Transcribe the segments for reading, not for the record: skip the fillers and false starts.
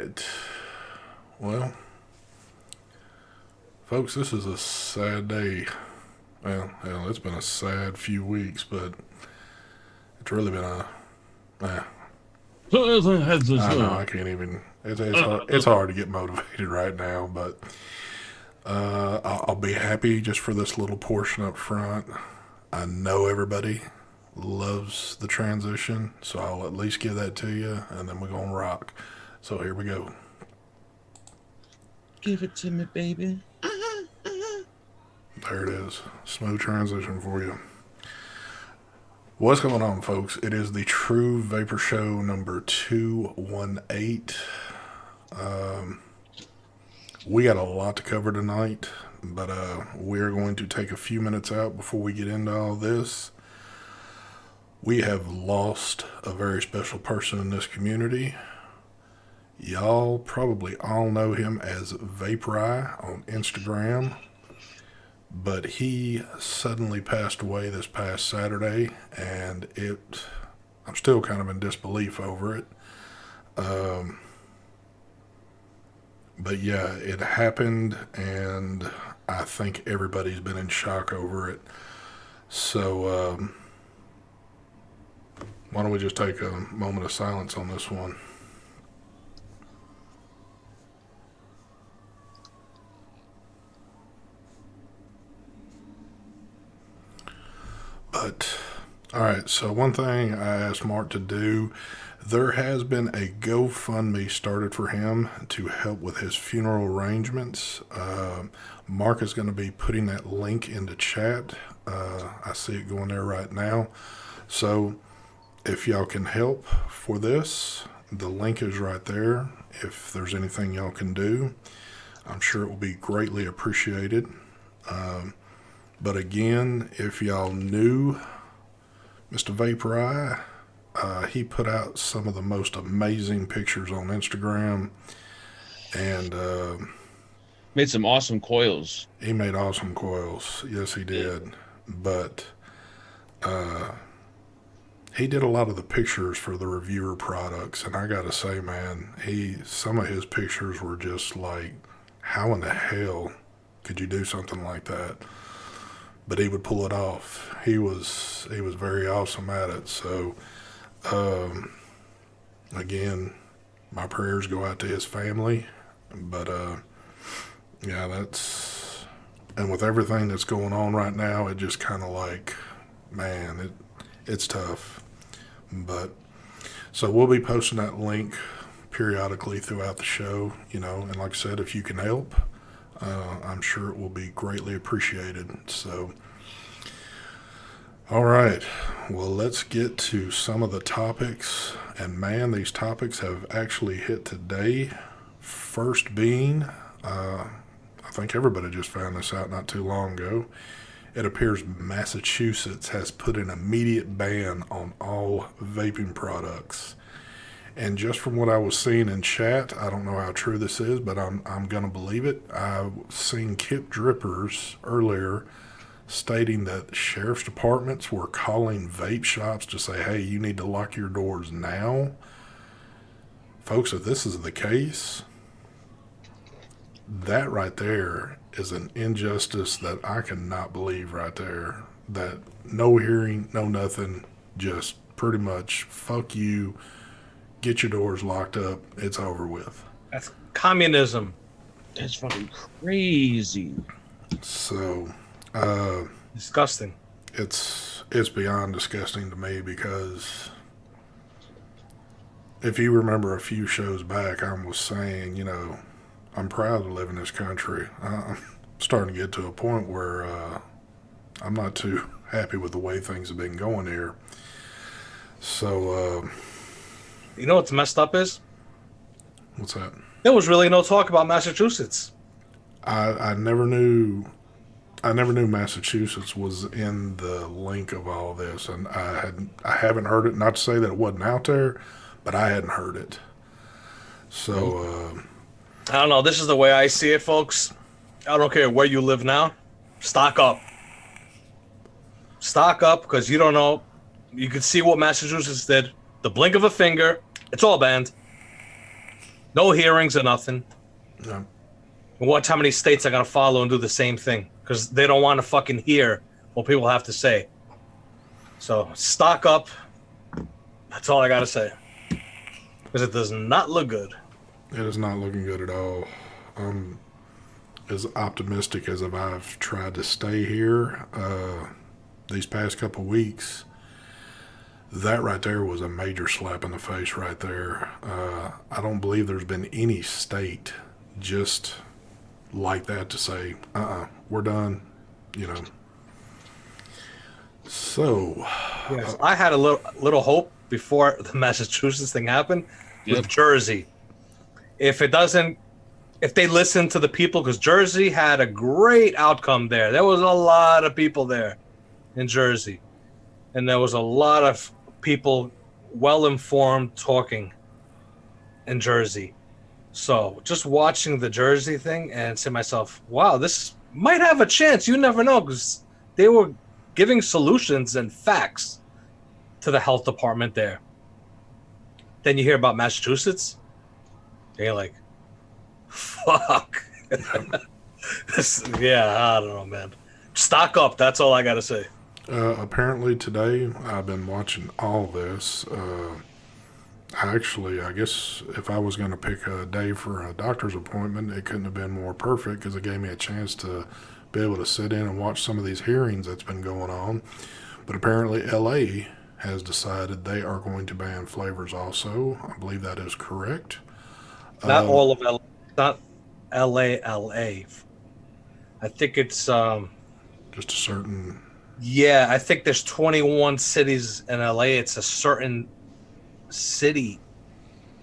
right. Well, folks, this is a sad day. Well, hell, it's been a sad few weeks, but it's really been a. Eh, I know I can't even. It's hard. It's hard to get motivated right now, but I'll be happy just for this little portion up front. I know everybody loves the transition, so I'll at least give that to you, and then we're gonna rock. So here we go. Give it to me, baby. There it is. Smooth transition for you. What's going on, folks? It is the True Vapor Show number 218. We got a lot to cover tonight, but we're going to take a few minutes out before we get into all this. We have lost a very special person in this community. Y'all probably all know him as Vapes on Instagram, but he suddenly passed away this past Saturday, and I'm still kind of in disbelief over it. But yeah, it happened, and I think everybody's been in shock over it. So, why don't we just take a moment of silence on this one? But, alright, so one thing I asked Mark to do, there has been a GoFundMe started for him to help with his funeral arrangements. Mark is going to be putting that link into chat. I see it going there right now. So, if y'all can help for this, the link is right there. If there's anything y'all can do, I'm sure it will be greatly appreciated. But again, if y'all knew Mr. Vapor, he put out some of the most amazing pictures on Instagram, and Made some awesome coils. he made awesome coils. Yes, he did. But he did a lot of the pictures for the reviewer products, and I gotta say, man, some of his pictures were just like, how in the hell could you do something like that? But he would pull it off. He was very awesome at it. So, again, my prayers go out to his family. But yeah, and with everything that's going on right now, it just kind of like, man, it's tough. But so we'll be posting that link periodically throughout the show, and like I said, if you can help, I'm sure it will be greatly appreciated. So, all right. Well, let's get to some of the topics. And man, these topics have actually hit today. First being, I think everybody just found this out not too long ago. It appears Massachusetts has put an immediate ban on all vaping products. And just from what I was seeing in chat, I don't know how true this is, but I'm gonna believe it. I've seen Kip Drippers earlier stating that sheriff's departments were calling vape shops to say, "Hey, you need to lock your doors now." Folks, if this is the case, that right there is an injustice that I cannot believe right there. That no hearing, no nothing, just pretty much fuck you. Get your doors locked up. It's over with. That's communism. That's fucking crazy. So, Disgusting. it's beyond disgusting to me because if you remember a few shows back, I was saying, I'm proud to live in this country. I'm starting to get to a point where I'm not too happy with the way things have been going here. So, You know what's messed up is? what's that? There was really no talk about Massachusetts. I never knew Massachusetts was in the link of all this, and I haven't heard it. Not to say that it wasn't out there, but I hadn't heard it. So I don't know. This is the way I see it, folks. I don't care where you live now. Stock up. Stock up, because you don't know. You can see what Massachusetts did. The blink of a finger, it's all banned. No hearings or nothing. Yeah. And watch how many states are gonna follow and do the same thing because they don't want to fucking hear what people have to say. So stock up. That's all I gotta say. Because it does not look good. It is not looking good at all. As optimistic as I've tried to stay here these past couple weeks, that right there was a major slap in the face right there. I don't believe there's been any state just like that to say, we're done, you know. So, Yes, I had a little hope before the Massachusetts thing happened with Jersey. If they listen to the people, because Jersey had a great outcome there. There was a lot of people there in Jersey, and there was a lot of people well-informed talking in Jersey. So just watching the Jersey thing and say to myself, wow, this might have a chance. You never know, because they were giving solutions and facts to the health department there. Then you hear about Massachusetts, and you're like, fuck. Yeah, I don't know, man. Stock up. That's all I got to say. apparently today I've been watching all this. Actually, I guess if I was going to pick a day for a doctor's appointment, it couldn't have been more perfect because it gave me a chance to be able to sit in and watch some of these hearings that's been going on. But apparently, LA has decided they are going to ban flavors also. I believe that is correct. Not all of LA. Not LA, LA. I think it's Just a certain. yeah, I think there's 21 cities in LA. It's a certain city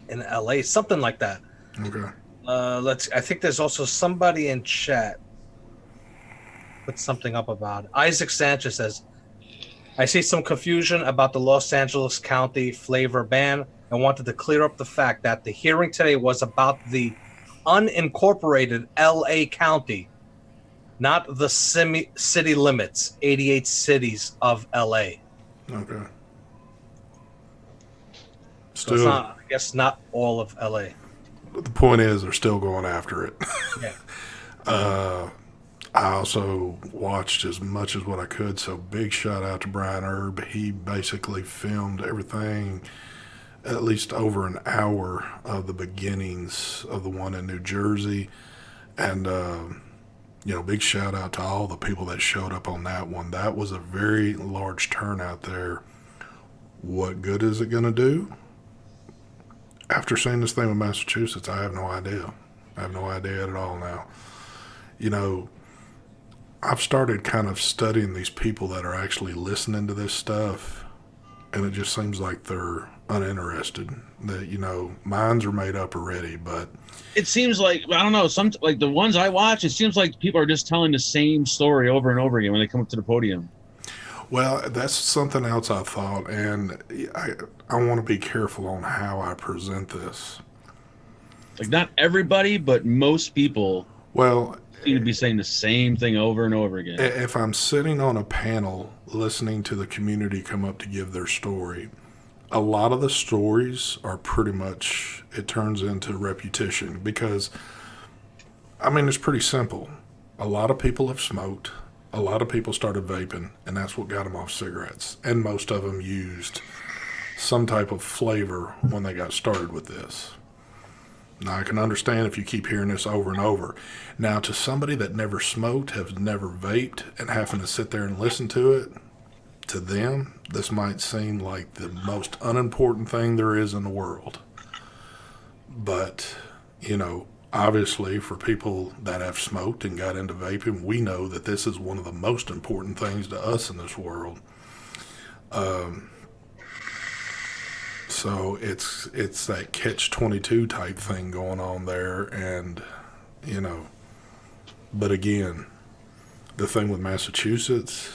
in LA, something like that. Okay. I think there's also somebody in chat put something up about it. Isaac Sanchez says, I see some confusion about the Los Angeles County flavor ban and wanted to clear up the fact that the hearing today was about the unincorporated LA County, not the city limits, 88 cities of LA. Okay. So it's not, I guess, not all of LA. The point is, they're still going after it. Yeah. I also watched as much as what I could, so big shout out to Brian Erb. He basically filmed everything, at least over an hour of the beginnings of the one in New Jersey. And, big shout out to all the people that showed up on that one. That was a very large turnout there. What good is it going to do? After seeing this thing with Massachusetts, I have no idea. I have no idea at all now. I've started kind of studying these people that are actually listening to this stuff, and it just seems like they're uninterested. That, minds are made up already, but it seems like, I don't know, some like the ones I watch, it seems like people are just telling the same story over and over again when they come up to the podium. Well, that's something else I thought, and I want to be careful on how I present this. Like, not everybody, but most people seem to be saying the same thing over and over again. If I'm sitting on a panel listening to the community come up to give their story, a lot of the stories are pretty much, it turns into repetition because, it's pretty simple. A lot of people have smoked. A lot of people started vaping, and that's what got them off cigarettes. And most of them used some type of flavor when they got started with this. Now, I can understand if you keep hearing this over and over. Now, to somebody that never smoked, has never vaped, and having to sit there and listen to it, to them, this might seem like the most unimportant thing there is in the world. But, obviously, for people that have smoked and got into vaping, we know that this is one of the most important things to us in this world. So it's that catch-22 type thing going on there, and but again, the thing with Massachusetts,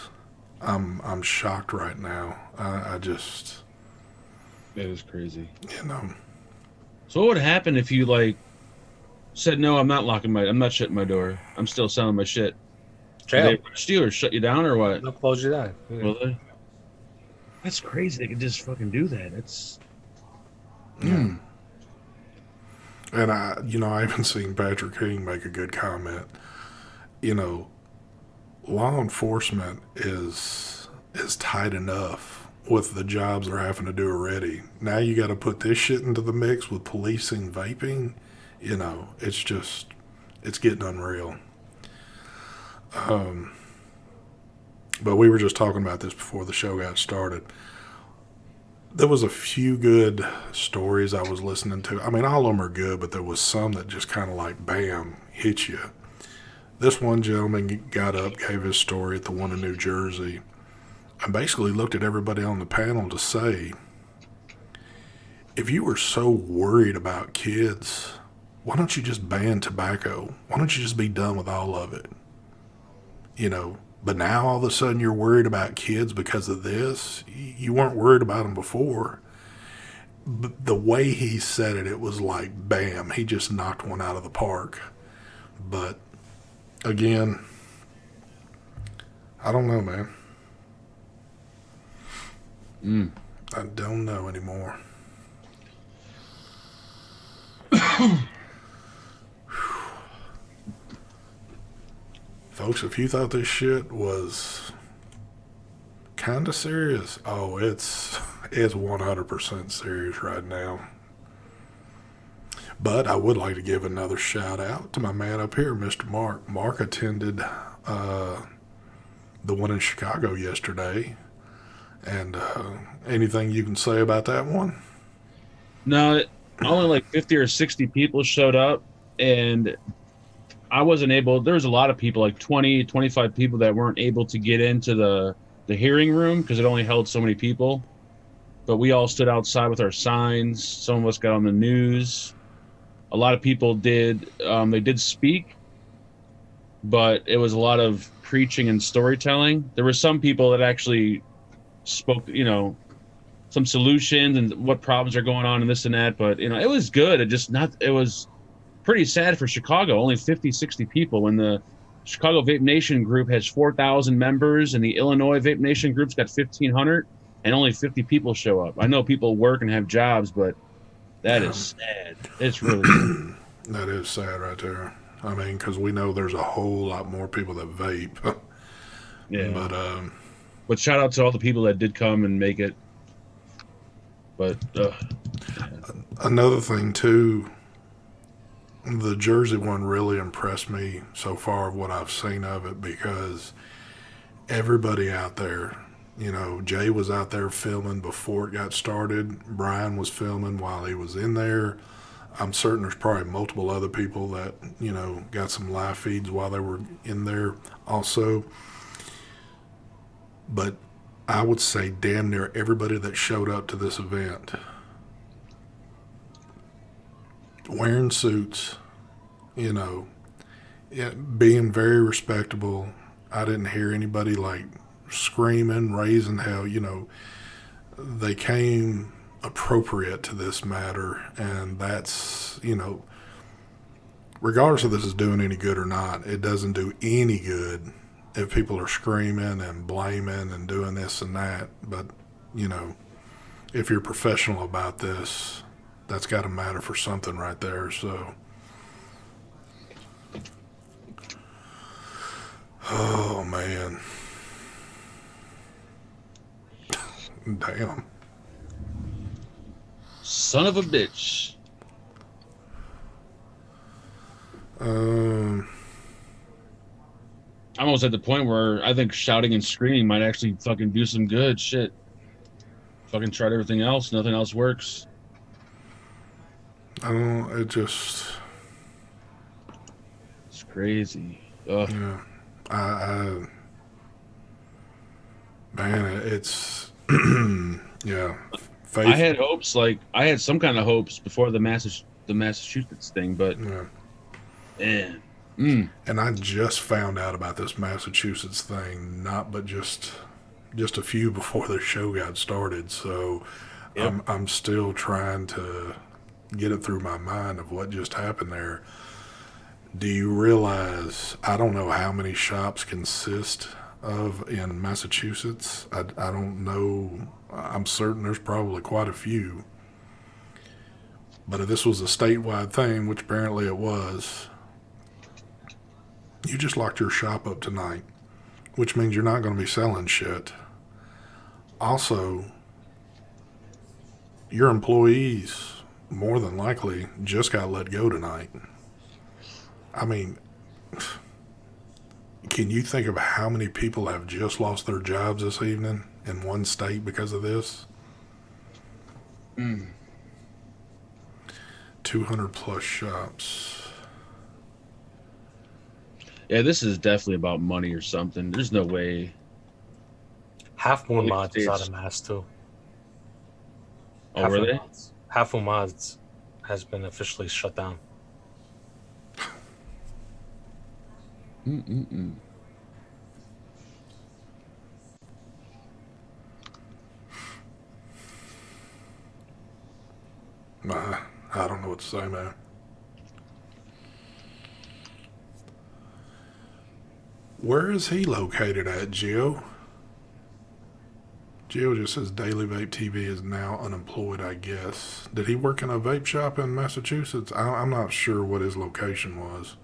I'm shocked right now. I just, That is crazy. So what would happen if you said, no, I'm not shutting my door. I'm still selling my shit. Jail. Did they arrest you or shut you down or what? They'll close you down. Yeah. Will they? That's crazy. They could just fucking do that. It's. And I even seen Patrick King make a good comment. You know, law enforcement is tight enough with the jobs they're having to do already. Now you got to put this shit into the mix with policing vaping. It's getting unreal. But we were just talking about this before the show got started. There was a few good stories I was listening to. I mean, all of them are good, but there was some that just kind of like, bam, hit you. This one gentleman got up, gave his story at the one in New Jersey, and basically looked at everybody on the panel to say, if you were so worried about kids, why don't you just ban tobacco? Why don't you just be done with all of it? But now all of a sudden you're worried about kids because of this. You weren't worried about them before. But the way he said it, it was like, bam, he just knocked one out of the park. But again, I don't know, man. I don't know anymore. Folks, if you thought this shit was kind of serious, oh, it's 100% serious right now. But I would like to give another shout out to my man up here, Mr. Mark. Mark attended the one in Chicago yesterday. And anything you can say about that one? No, only like 50 or 60 people showed up, and I wasn't able. There was a lot of people, like 20, 25 people that weren't able to get into the hearing room because it only held so many people. But we all stood outside with our signs. Some of us got on the news. A lot of people did. They did speak, but it was a lot of preaching and storytelling. There were some people that actually spoke, some solutions and what problems are going on and this and that. But, it was good. It was pretty sad for Chicago. Only 50, 60 people when the Chicago Vape Nation group has 4,000 members and the Illinois Vape Nation group's got 1,500 and only 50 people show up. I know people work and have jobs, but that is sad. It's really sad. That is sad right there. I mean, because we know there's a whole lot more people that vape. Yeah. But shout out to all the people that did come and make it. But another thing too, the Jersey one really impressed me so far of what I've seen of it because everybody out there, Jay was out there filming before it got started. Brian was filming while he was in there. I'm certain there's probably multiple other people that, got some live feeds while they were in there also. But I would say damn near everybody that showed up to this event wearing suits, being very respectable. I didn't hear anybody like screaming, raising hell. They came appropriate to this matter, and that's, regardless if this is doing any good or not, it doesn't do any good if people are screaming and blaming and doing this and that. But, if you're professional about this, that's got to matter for something right there. So, oh man, damn, son of a bitch. I'm almost at the point where I think shouting and screaming might actually fucking do some good shit. Fucking tried everything else. Nothing else works. I don't know. It's crazy. Ugh. Yeah. Man, it's, yeah. Faith. I had hopes, I had some kind of hopes before the Massachusetts thing, but man. And I just found out about this Massachusetts thing, but just a few before the show got started. So yep. I'm still trying to get it through my mind of what just happened there. Do you realize I don't know how many shops consist of in Massachusetts? I don't know. I'm certain there's probably quite a few. But if this was a statewide thing, which apparently it was, you just locked your shop up tonight, which means you're not going to be selling shit. Also, your employees more than likely just got let go tonight. I mean, can you think of how many people have just lost their jobs this evening in one state because of this? 200 plus shops. Yeah, this is definitely about money or something. There's no way. Half Moon Holy Mods is out States. of mass too. Oh, Half were Moon they? Mods. Half Moon Mods has been officially shut down. I don't know what to say, man. Where is he located at, Gio? Gio just says Daily Vape TV is now unemployed, I guess. Did he work in a vape shop in Massachusetts? I'm not sure what his location was.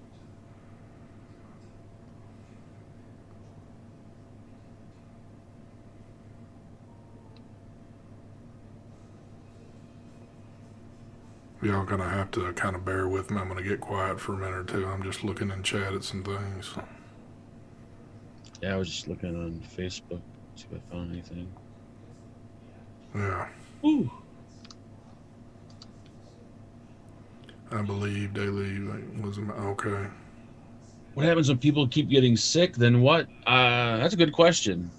Y'all gonna have to kind of bear with me. I'm gonna get quiet for a minute or two. I'm just looking in chat at some things. Yeah, I was just looking on Facebook, see if I found anything. Yeah. Ooh. I believe Daily was okay. What happens when people keep getting sick? Then what? That's a good question.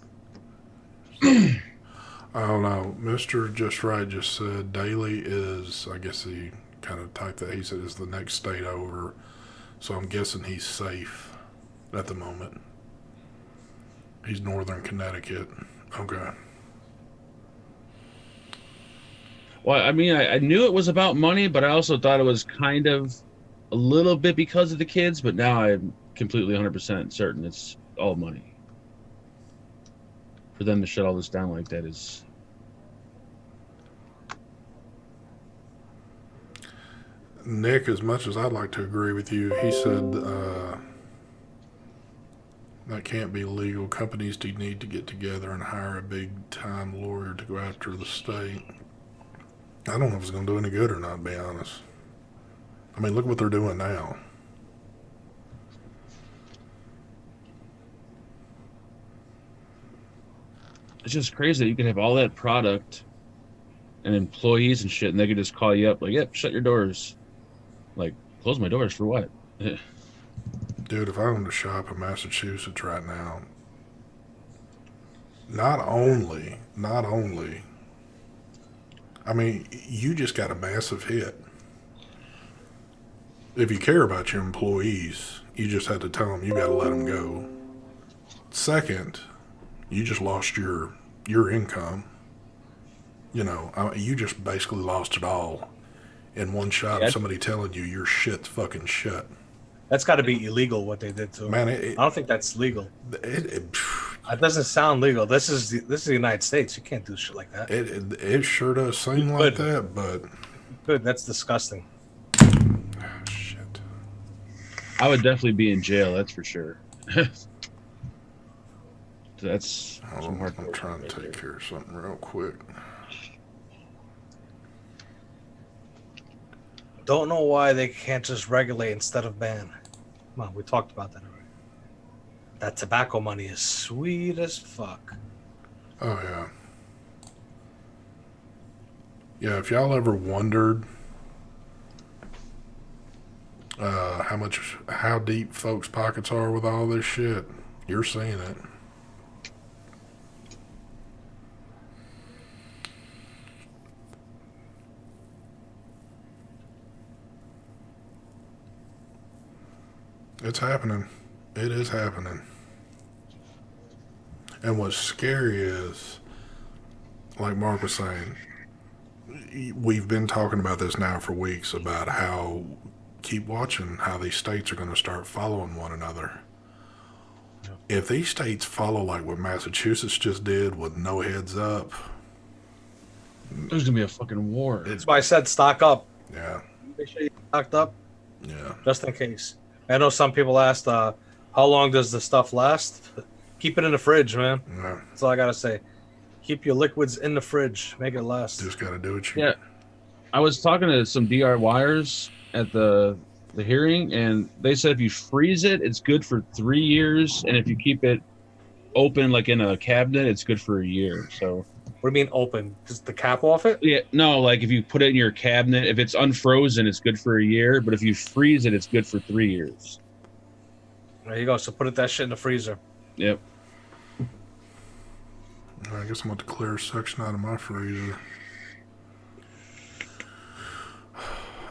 I don't know. Mr. Just Right just said Daly is, I guess he kind of typed that. He said is the next state over. So I'm guessing he's safe at the moment. He's northern Connecticut. Okay. Well, I mean, I knew it was about money, but I also thought it was kind of a little bit because of the kids, but now I'm completely 100% certain it's all money. For them to shut all this down like that is... Nick, as much as I'd like to agree with you, he said that can't be legal. Companies do need to get together and hire a big-time lawyer to go after the state. I don't know if it's going to do any good or not, to be honest. I mean, look what they're doing now. It's just crazy that you can have all that product and employees and shit, and they could just call you up like, yep, shut your doors. Like, close my doors for what? Dude, if I owned a shop in Massachusetts right now, not only, I mean, you just got a massive hit. If you care about your employees, you just had to tell them you got to let them go. Second, you just lost your income. You know, you just basically lost it all in one shot of somebody telling you your shit's fucking shut. That's got to be illegal what they did to him. Man, I don't think that's legal. It doesn't sound legal. This is the United States. You can't do shit like that. It sure does seem like that, but good. That's disgusting. Shit. I would definitely be in jail, that's for sure. That's... I'm trying to take care of something real quick. Don't know why they can't just regulate instead of ban. Come on, we talked about that already. That tobacco money is sweet as fuck. Oh, yeah. Yeah, if y'all ever wondered how deep folks' pockets are with all this shit, you're seeing it. It's happening. It is happening. And what's scary is, like Mark was saying, we've been talking about this now for weeks about how, keep watching how these states are going to start following one another. If these states follow like what Massachusetts just did with no heads up, there's going to be a fucking war. That's why I said stock up. Yeah. Make sure you locked up, Yeah. just in case. I know some people asked, how long does the stuff last? Keep it in the fridge, man. Yeah. That's all I gotta say. Keep your liquids in the fridge. Make it last. Just got to do what you. Yeah, I was talking to some DIYers at the hearing, and they said if you freeze it, it's good for 3 years, and if you keep it open like in a cabinet, it's good for a year. So What do you mean open? Just the cap off it? yeah, no, like if you put it in your cabinet, if it's unfrozen, it's good for a year, but if you freeze it, it's good for 3 years. There you go. So put that shit in the freezer. Yep. I guess I'm going to clear a section out of my freezer.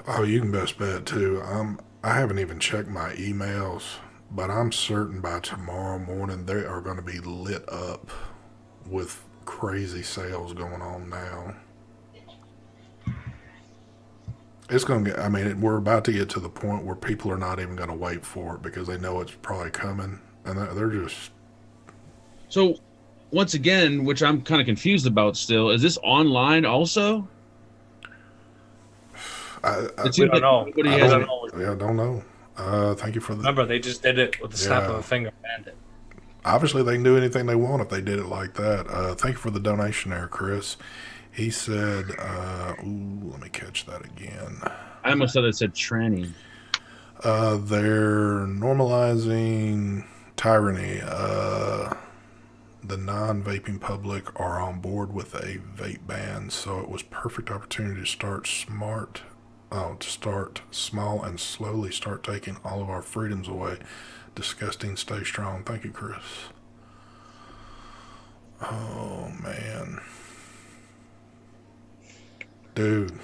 Oh, you can best bet too. I haven't even checked my emails, but I'm certain by tomorrow morning they are going to be lit up with crazy sales going on now. It's going to get, I mean, we're about to get to the point where people are not even going to wait for it because they know it's probably coming. And they're just. So once again, which I'm kind of confused about still, is this online also? It We seems don't like know. nobody I has don't it. know. Yeah, I don't know. Thank you for the. Remember, they just did it with the snap of Yeah. a finger. Banned it. Obviously, they can do anything they want if they did it like that. Thank you for the donation there, Chris. He said, let me catch that again. I almost thought it said tranny. They're normalizing tyranny. The non-vaping public are on board with a vape ban, so it was perfect opportunity to start small and slowly start taking all of our freedoms away. Disgusting, stay strong. Thank you, Chris. Oh, man. Dude.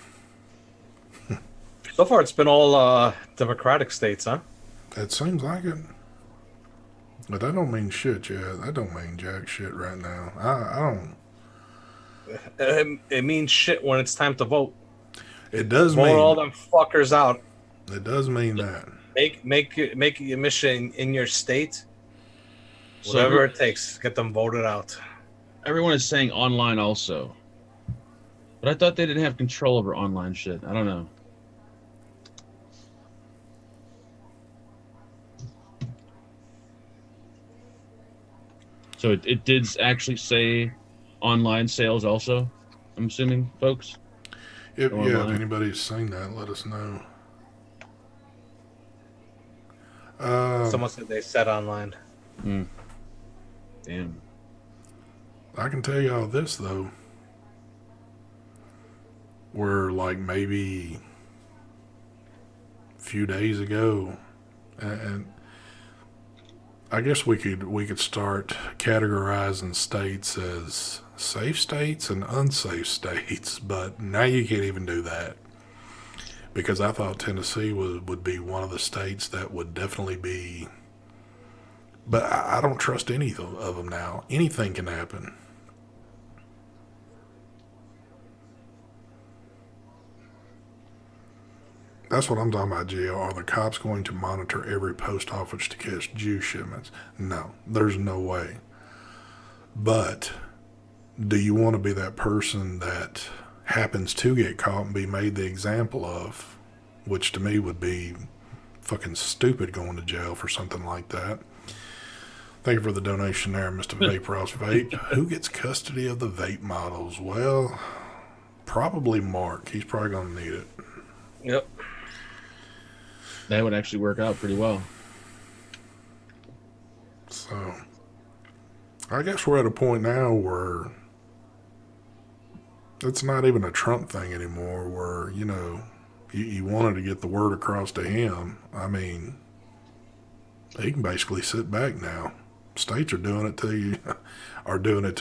So far, it's been all Democratic states, huh? It seems like it. But that don't mean shit yet. That don't mean jack shit right now. I don't. It means shit when it's time to vote. It does Vote all mean. them fuckers out. It does mean that. Make your mission in your state. So Whatever it takes, get them voted out. everyone is saying online also. But I thought they didn't have control over online shit. I don't know. So it did actually say online sales also, I'm assuming, folks? If Online. anybody's seen that, let us know. Someone said they said online. Damn. I can tell y'all this, though. We're like maybe a few days ago, and I guess we could start categorizing states as safe states and unsafe states, but now you can't even do that because I thought Tennessee would be one of the states that would definitely be. But I don't trust any of them now. Anything can happen. That's what I'm talking about, Gio. Are the cops going to monitor every post office to catch Jew shipments? No, there's no way. But do you want to be that person that happens to get caught and be made the example of, which to me would be fucking stupid going to jail for something like that? Thank you for the donation there, Mr. Vape Ross Vape. Who gets custody of the vape models? Well, probably Mark. He's probably going to need it. Yep. That would actually work out pretty well. So, I guess we're at a point now where it's not even a Trump thing anymore, where, you wanted to get the word across to him. I mean, he can basically sit back now. States are doing it to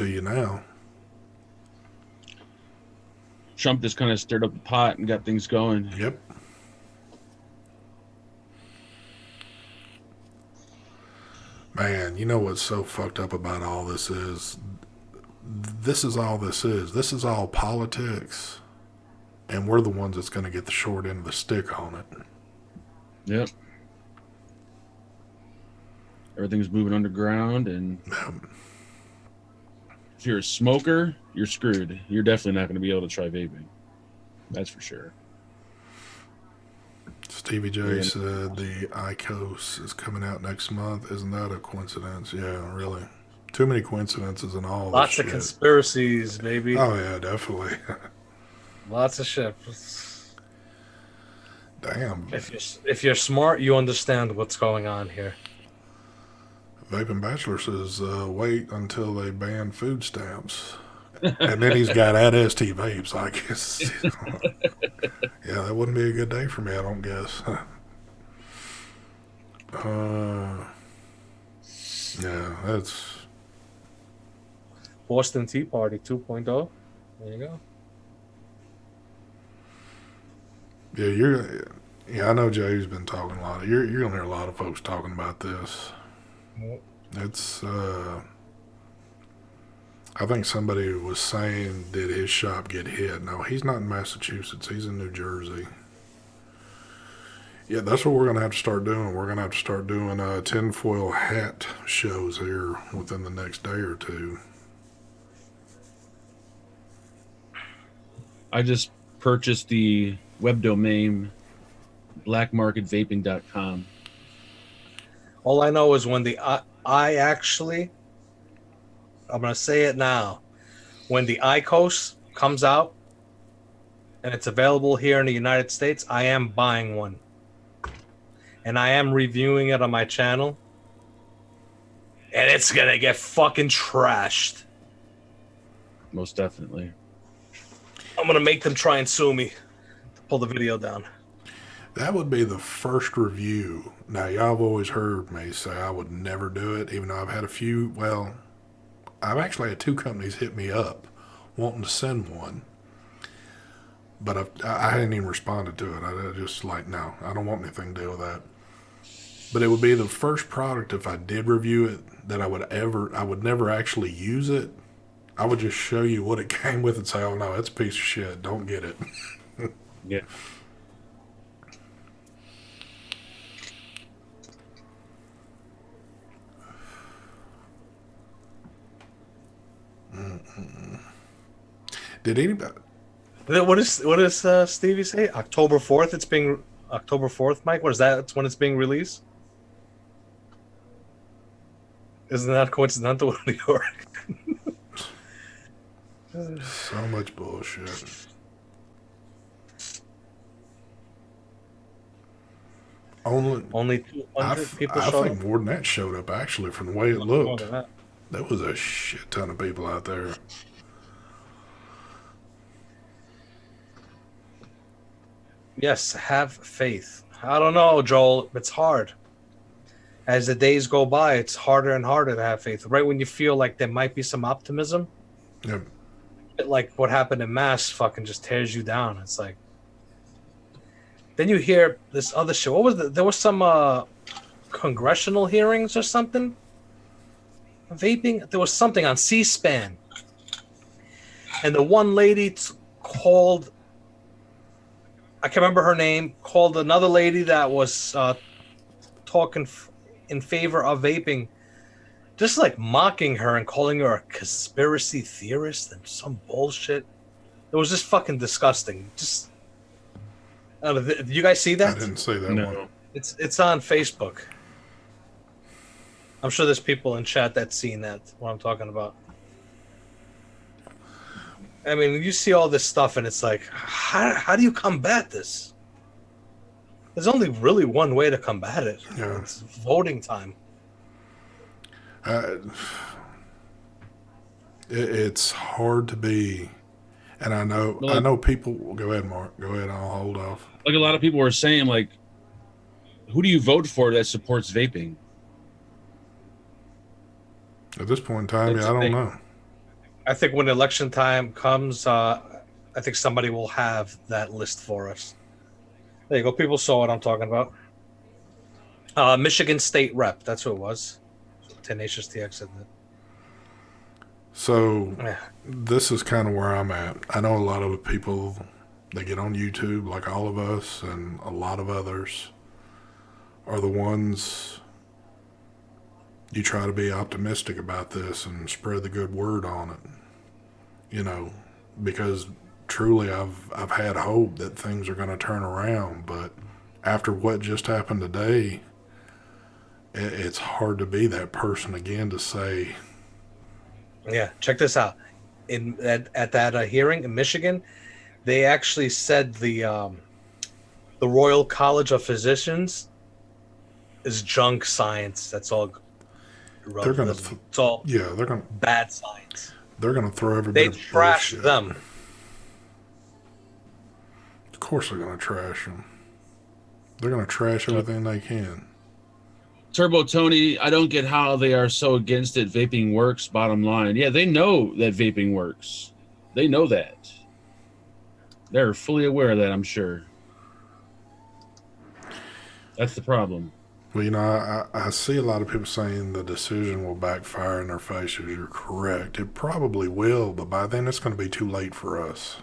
you now. Trump just kind of stirred up the pot and got things going. Yep. Man, you know what's so fucked up about all this is? This is all this is. This is all politics. And we're the ones that's going to get the short end of the stick on it. Yep. Everything's moving underground, and if you're a smoker, you're screwed. You're definitely not going to be able to try vaping. That's for sure. Stevie J said the IQOS is coming out next month. Isn't that a coincidence? Yeah, really. Too many coincidences and all this Lots of shit. conspiracies, baby. Oh yeah, definitely. Lots of shit. Damn. If you're smart, you understand what's going on here. Vaping Bachelor says wait until they ban food stamps. And then he's got at ST Vapes. I guess. Yeah, that wouldn't be a good day for me, I don't guess. Yeah, that's. Boston Tea Party 2.0. There you go. Yeah, I know Jay's been talking a lot. You're gonna hear a lot of folks talking about this. Yep. It's I think somebody was saying, did his shop get hit? No, he's not in Massachusetts. He's in New Jersey. Yeah, that's what we're gonna have to start doing. We're gonna have to start doing tinfoil hat shows here within the next day or two. I just purchased the web domain blackmarketvaping.com. All I know is when I actually, I'm going to say it now, when the IQOS comes out and it's available here in the United States, I am buying one. And I am reviewing it on my channel. And it's going to get fucking trashed. Most definitely. I'm going to make them try and sue me to pull the video down. That would be the first review. Now, y'all have always heard me say I would never do it, even though I've had a few. Well, I've actually had 2 companies hit me up wanting to send one. But I hadn't even responded to it. I just like, no, I don't want anything to do with that. But it would be the first product, if I did review it, that I would never actually use it. I would just show you what it came with and say, oh no, it's a piece of shit. Don't get it. Yeah. Did anybody? What does Stevie say? October 4th. It's being October 4th, Mike. What is that? It's when it's being released. Isn't that coincidental with New York? So much bullshit. Only 200 people I showed think up. more than that showed up, actually, from the way it looked. More than that. There was a shit ton of people out there. Yes, have faith. I don't know, Joel. It's hard. As the days go by, it's harder and harder to have faith. Right when you feel like there might be some optimism, Yep. like what happened in Mass fucking just tears you down. It's like, then you hear this other show. What was there was some congressional hearings or something? Vaping? There was something on C-SPAN. And the one lady called, I can't remember her name, called another lady that was talking in favor of vaping, just like mocking her and calling her a conspiracy theorist and some bullshit. It was just fucking disgusting. Just, did you guys see that? I didn't see that No. one. It's on Facebook. I'm sure there's people in chat that's seen that, what I'm talking about. I mean, you see all this stuff and it's like, how do you combat this? There's only really one way to combat it. Yeah. It's voting time. It's hard to be, and I know people. Go ahead, Mark. Go ahead. I'll hold off. Like a lot of people were saying, like, who do you vote for that supports vaping? At this point in time, That's yeah, I the don't thing. know. I think when election time comes, I think somebody will have that list for us. There you go. People saw what I'm talking about. Michigan State Rep. That's who it was. Tenacious TX said that. So Yeah. this is kind of where I'm at. I know a lot of the people that get on YouTube, like all of us, and a lot of others, are the ones you try to be optimistic about this and spread the good word on it. You know, because truly I've had hope that things are going to turn around, but after what just happened today, it's hard to be that person again to say, Yeah, check this out. At that hearing in Michigan, they actually said the Royal College of Physicians is junk science. That's all they're irrelevant. gonna, It's all yeah, bad science. they're gonna throw every bit They of trashed bullshit. them. Of course, they're gonna trash them. They're gonna trash everything they can. Turbo Tony, I don't get how they are so against it. Vaping works, bottom line. Yeah, they know that vaping works. They know that. They're fully aware of that, I'm sure. That's the problem. Well, you know, I see a lot of people saying the decision will backfire in their faces. You're correct. It probably will, but by then it's going to be too late for us.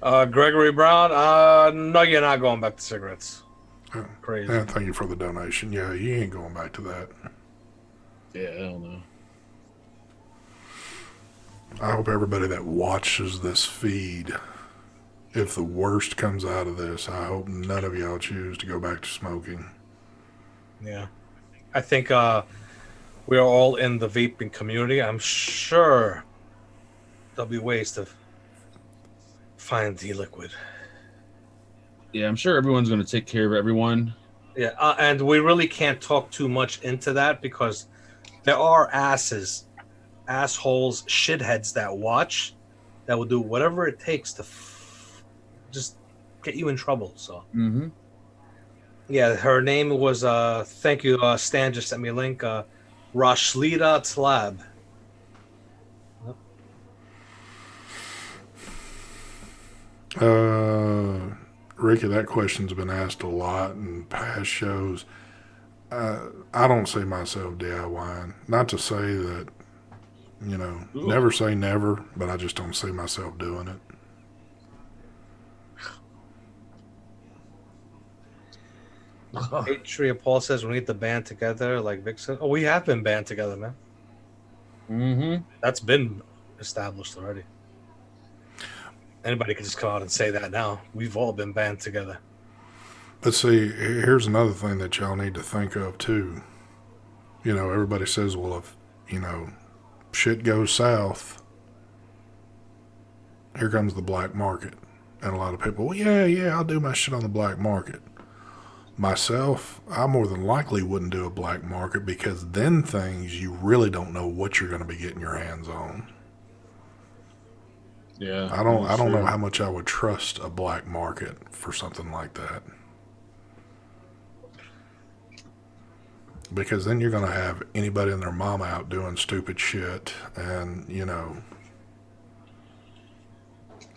Gregory Brown, no, you're not going back to cigarettes. Crazy. And thank you for the donation. Yeah, you ain't going back to that. Yeah, I don't know. I hope everybody that watches this feed, if the worst comes out of this, I hope none of y'all choose to go back to smoking. Yeah. I think we're all in the vaping community. I'm sure there'll be ways to find the liquid. Yeah, I'm sure everyone's going to take care of everyone. Yeah, and we really can't talk too much into that because there are assholes, shitheads that watch that will do whatever it takes to just get you in trouble. So, yeah, her name was, thank you, Stan just sent me a link, Rashlida Tlab. Ricky, that question's been asked a lot in past shows. I don't see myself DIYing. Not to say that, you know, never say never, but I just don't see myself doing it. Atria Paul says we need the band together, like Vic said. Oh, we have been band together, man. That's been established already. Anybody could just come out and say that now. We've all been band together. But see, here's another thing that y'all need to think of too. You know, everybody says, well, if, you know, shit goes south, here comes the black market. And a lot of people, well, yeah, I'll do my shit on the black market. Myself, I more than likely wouldn't do a black market because then things you really don't know what you're going to be getting your hands on. Yeah, I don't know how much I would trust a black market for something like that. Because then you're going to have anybody and their mama out doing stupid shit, and you know.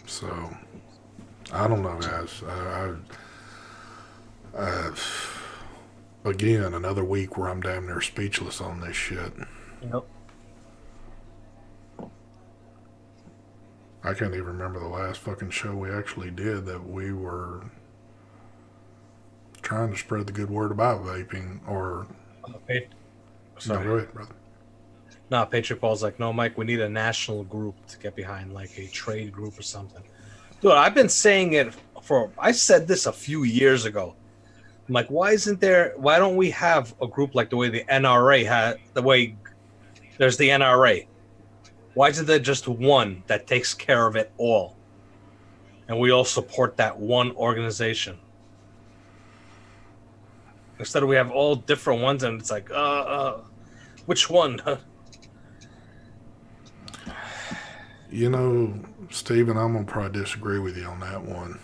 So I don't know, guys. Again, another week where I'm damn near speechless on this shit. Yep. I can't even remember the last fucking show we actually did that we were trying to spread the good word about vaping. Or sorry. No, go ahead, brother. No, Patriot Paul's like, no, Mike, we need a national group to get behind, like a trade group or something. Dude, I've been saying it I said this a few years ago. I'm like, why don't we have a group like the way the NRA had, the way there's the NRA? Why isn't there just one that takes care of it all? And we all support that one organization. Instead of we have all different ones and it's like, which one? You know, Steven, I'm going to probably disagree with you on that one.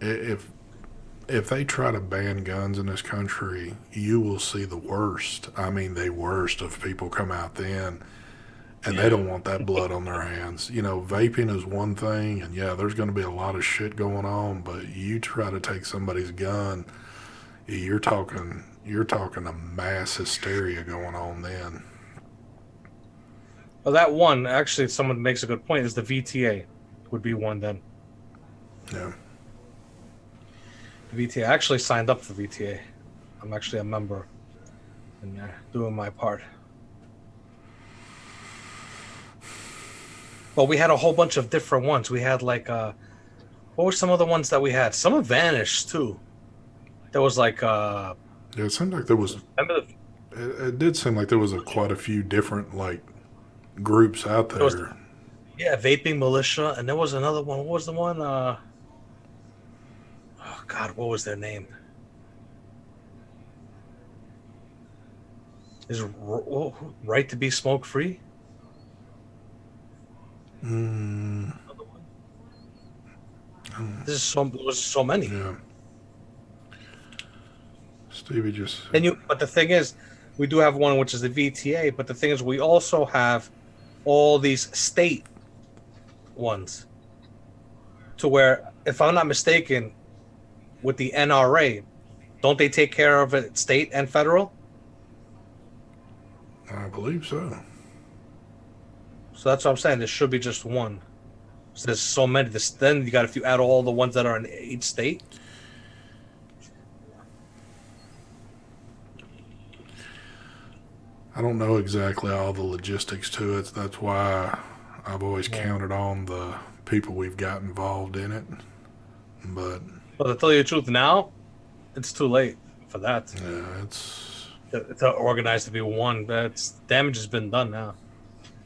If they try to ban guns in this country, you will see the worst. I mean, the worst of people come out then, and they don't want that blood on their hands. You know, vaping is one thing, and yeah, there's going to be a lot of shit going on, but you try to take somebody's gun, you're talking a mass hysteria going on then. Well, that one, actually, someone makes a good point, is the VTA would be one then. Yeah. The VTA. I actually signed up for VTA. I'm actually a member in there, doing my part. But we had a whole bunch of different ones. We had like what were some of the ones that we had? Some have vanished too. There was like Yeah, it seemed like there was. remember It did seem like there was quite a few different like groups out there was there. yeah, vaping militia, and there was another one. What was the one? Oh God, what was their name? Is right to be smoke free? Mm, There was so many. yeah. Stevie just. But the thing is, we do have one which is the VTA. But the thing is, we also have all these state ones. To where, if I'm not mistaken, with the NRA, don't they take care of it, state and federal? I believe so. So that's what I'm saying. There should be just one. So there's so many. Then you got, if you add all the ones that are in each state. I don't know exactly all the logistics to it. That's why I've always counted on the people we've got involved in it. But To tell you the truth, now it's too late for that. yeah, it's To organize to be one. That's damage has been done now.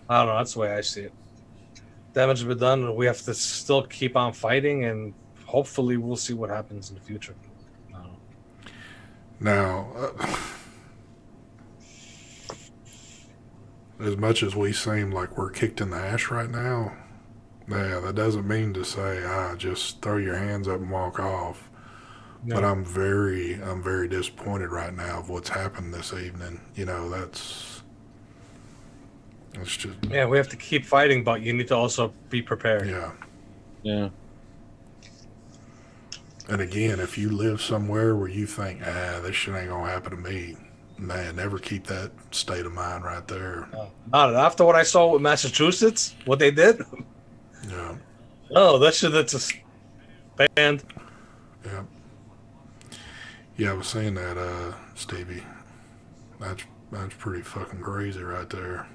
I don't know. That's the way I see it. Damage has been done. We have to still keep on fighting, and hopefully, we'll see what happens in the future. I don't know. now. As much as we seem like we're kicked in the ass right now, yeah, that doesn't mean to say, just throw your hands up and walk off. No. But I'm very disappointed right now of what's happened this evening. You know, that's just Yeah, we have to keep fighting, but you need to also be prepared. yeah. Yeah. And again, if you live somewhere where you think, this shit ain't gonna happen to me, man, never keep that state of mind right there. Not after what I saw with Massachusetts, what they did. Yeah, Oh, that's just banned. yeah, yeah. I was saying that, Stevie. That's pretty fucking crazy right there.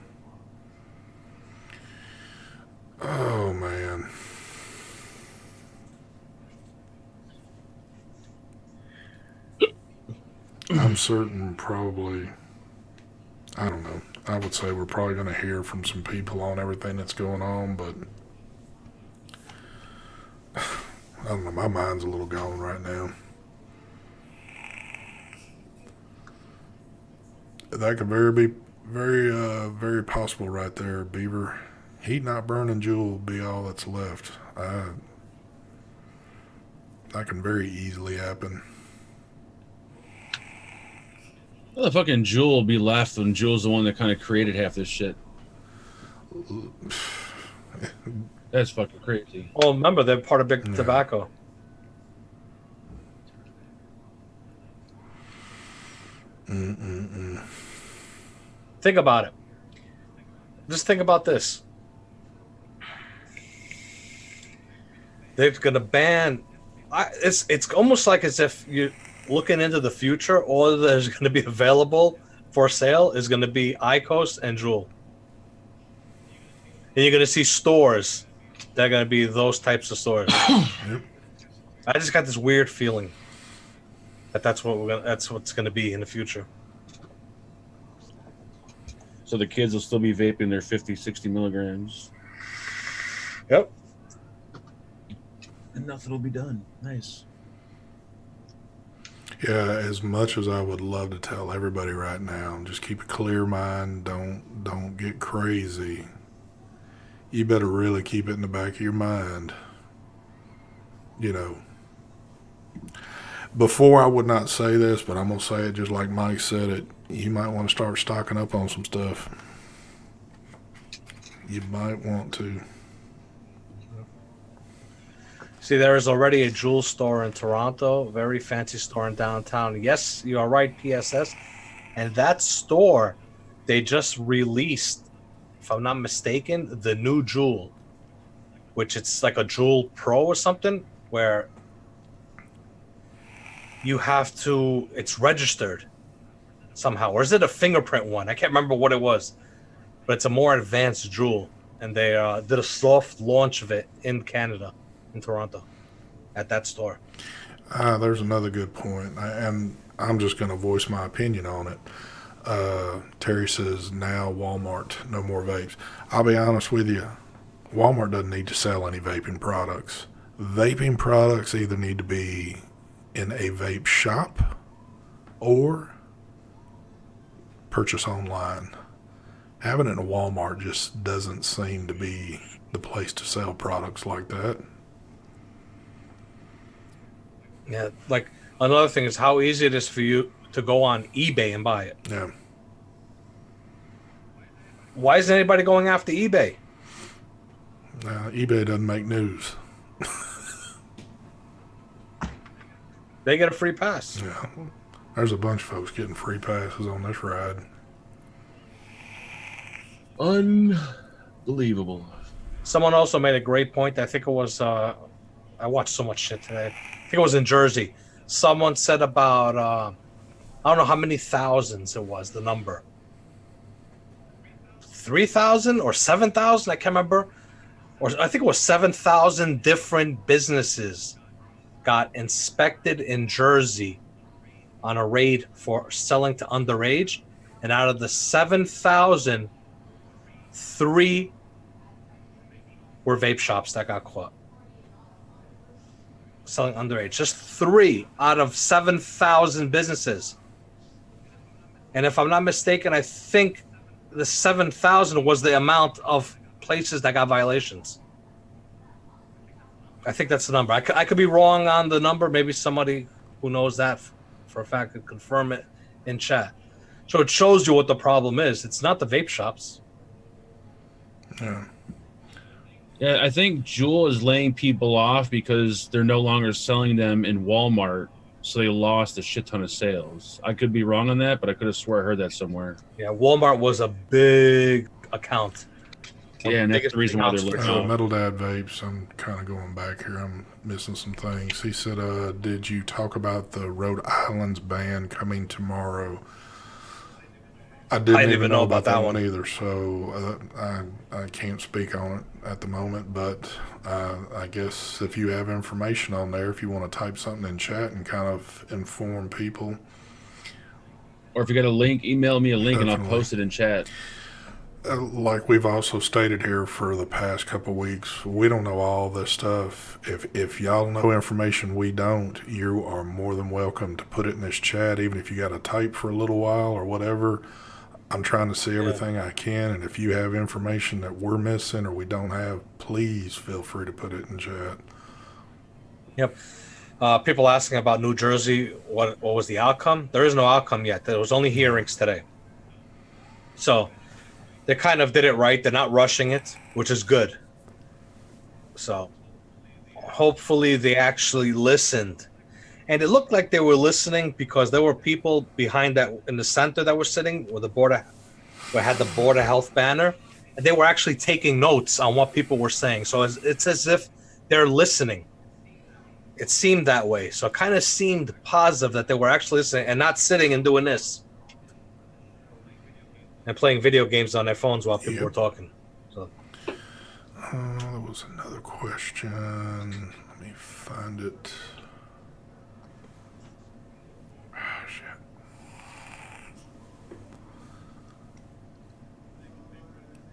Oh man. I'm certain probably, I don't know. I would say we're probably going to hear from some people on everything that's going on, but I don't know. My mind's a little gone right now. That could very possible right there, Beaver. Heat not burning Jewel will be all that's left. That can very easily happen. How the fucking Jewel will be left when Jewel's the one that kind of created half this shit? That's fucking crazy. Well, remember, they're part of Big Tobacco. Think about it. Just think about this. They're going to ban. It's almost like as if you're looking into the future. All that's going to be available for sale is going to be IQOS and Juul. And you're going to see stores that are going to be those types of stores. Yep. I just got this weird feeling that that's what's going to be in the future. So the kids will still be vaping their 50, 60 milligrams. Yep. And nothing will be done. Nice. Yeah, as much as I would love to tell everybody right now, just keep a clear mind, don't get crazy. You better really keep it in the back of your mind. You know, before I would not say this, but I'm going to say it just like Mike said it. You might want to start stocking up on some stuff. You might want to. See, there is already a Juul store in Toronto, a very fancy store in downtown. Yes, you are right, PSS. And that store, they just released, if I'm not mistaken, the new Juul, which it's like a Juul Pro or something, where you have to, it's registered somehow. Or is it a fingerprint one? I can't remember what it was. But it's a more advanced Juul. and they did a soft launch of it in Canada, in Toronto, at that store. There's another good point, and I'm just going to voice my opinion on it. Terry says, now Walmart, no more vapes. I'll be honest with you, Walmart doesn't need to sell any vaping products. Vaping products either need to be in a vape shop or purchase online. Having it in a Walmart just doesn't seem to be the place to sell products like that. Yeah, like another thing is how easy it is for you to go on eBay and buy it. Yeah. Why isn't anybody going after eBay? eBay doesn't make news. They get a free pass. Yeah. There's a bunch of folks getting free passes on this ride. Unbelievable. Someone also made a great point. I think it was, I watched so much shit today. I think it was in Jersey. Someone said about, I don't know how many thousands it was, the number. 3,000 or 7,000? I can't remember. Or I think it was 7,000 different businesses got inspected in Jersey on a raid for selling to underage. And out of the 7,000, 3 were vape shops that got caught selling underage. Just 3 out of 7,000 businesses. And if I'm not mistaken, I think the 7,000 was the amount of places that got violations. I think that's the number. I could be wrong on the number. Maybe somebody who knows that for a fact could confirm it in chat. So it shows you what the problem is. It's not the vape shops. Yeah. Yeah, I think Juul is laying people off because they're no longer selling them in Walmart, so they lost a shit ton of sales. I could be wrong on that, but I could have swore I heard that somewhere. Yeah, Walmart was a big account. Yeah, and that's the reason why they're looking off. Metal Dad Vapes, I'm kind of going back here. I'm missing some things. He said, did you talk about the Rhode Island's ban coming tomorrow? I didn't even know about that one either, so I can't speak on it at the moment. But I guess if you have information on there, if you want to type something in chat and kind of inform people. Or if you got a link, email me a link Definitely. And I'll post it in chat. Like we've also stated here for the past couple of weeks, we don't know all this stuff. If y'all know information we don't, you are more than welcome to put it in this chat, even if you got to type for a little while or whatever. I'm trying to see everything I can, and if you have information that we're missing or we don't have, please feel free to put it in chat. Yep. People asking about New Jersey, what was the outcome? There is no outcome yet. There was only hearings today. So they kind of did it right. They're not rushing it, which is good. So hopefully they actually listened. And it looked like they were listening because there were people behind that in the center that were sitting where where had the Board of Health banner, and they were actually taking notes on what people were saying. So it's as if they're listening. It seemed that way. So it kind of seemed positive that they were actually listening and not sitting and doing this and playing video games on their phones while people were talking. So there was another question. Let me find it.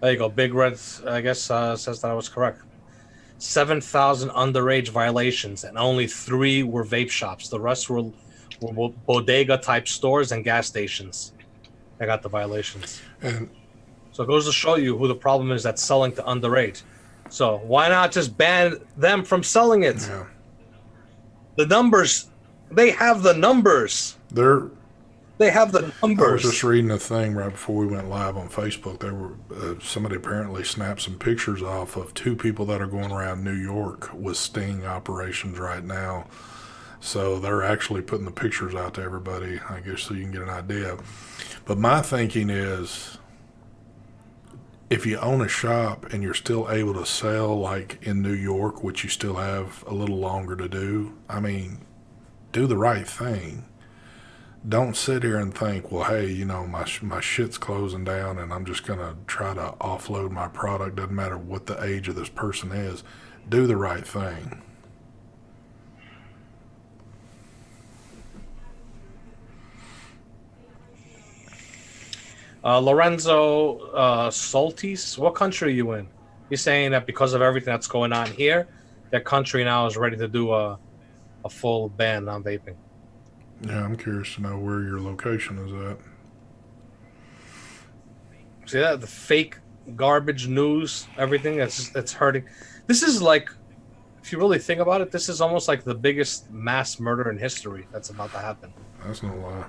There you go. Big Red, I guess, says that I was correct. 7,000 underage violations, and only 3 were vape shops. The rest were bodega-type stores and gas stations that got the violations. And so it goes to show you who the problem is that's selling to underage. So why not just ban them from selling it? Yeah. The numbers, they have the numbers. They have the numbers. I was just reading a thing right before we went live on Facebook. There were somebody apparently snapped some pictures off of 2 people that are going around New York with sting operations right now. So they're actually putting the pictures out to everybody, I guess, so you can get an idea. But my thinking is, if you own a shop and you're still able to sell, like in New York, which you still have a little longer to do, I mean, do the right thing. don't sit here and think, well, hey, my shit's closing down and I'm just going to try to offload my product. Doesn't matter what the age of this person is. Do the right thing. Lorenzo Soltis, what country are you in? He's saying that because of everything that's going on here, that country now is ready to do a full ban on vaping. Yeah, I'm curious to know where your location is at. See that? The fake garbage news, everything that's hurting. This is like, if you really think about it, this is almost like the biggest mass murder in history that's about to happen. That's no lie.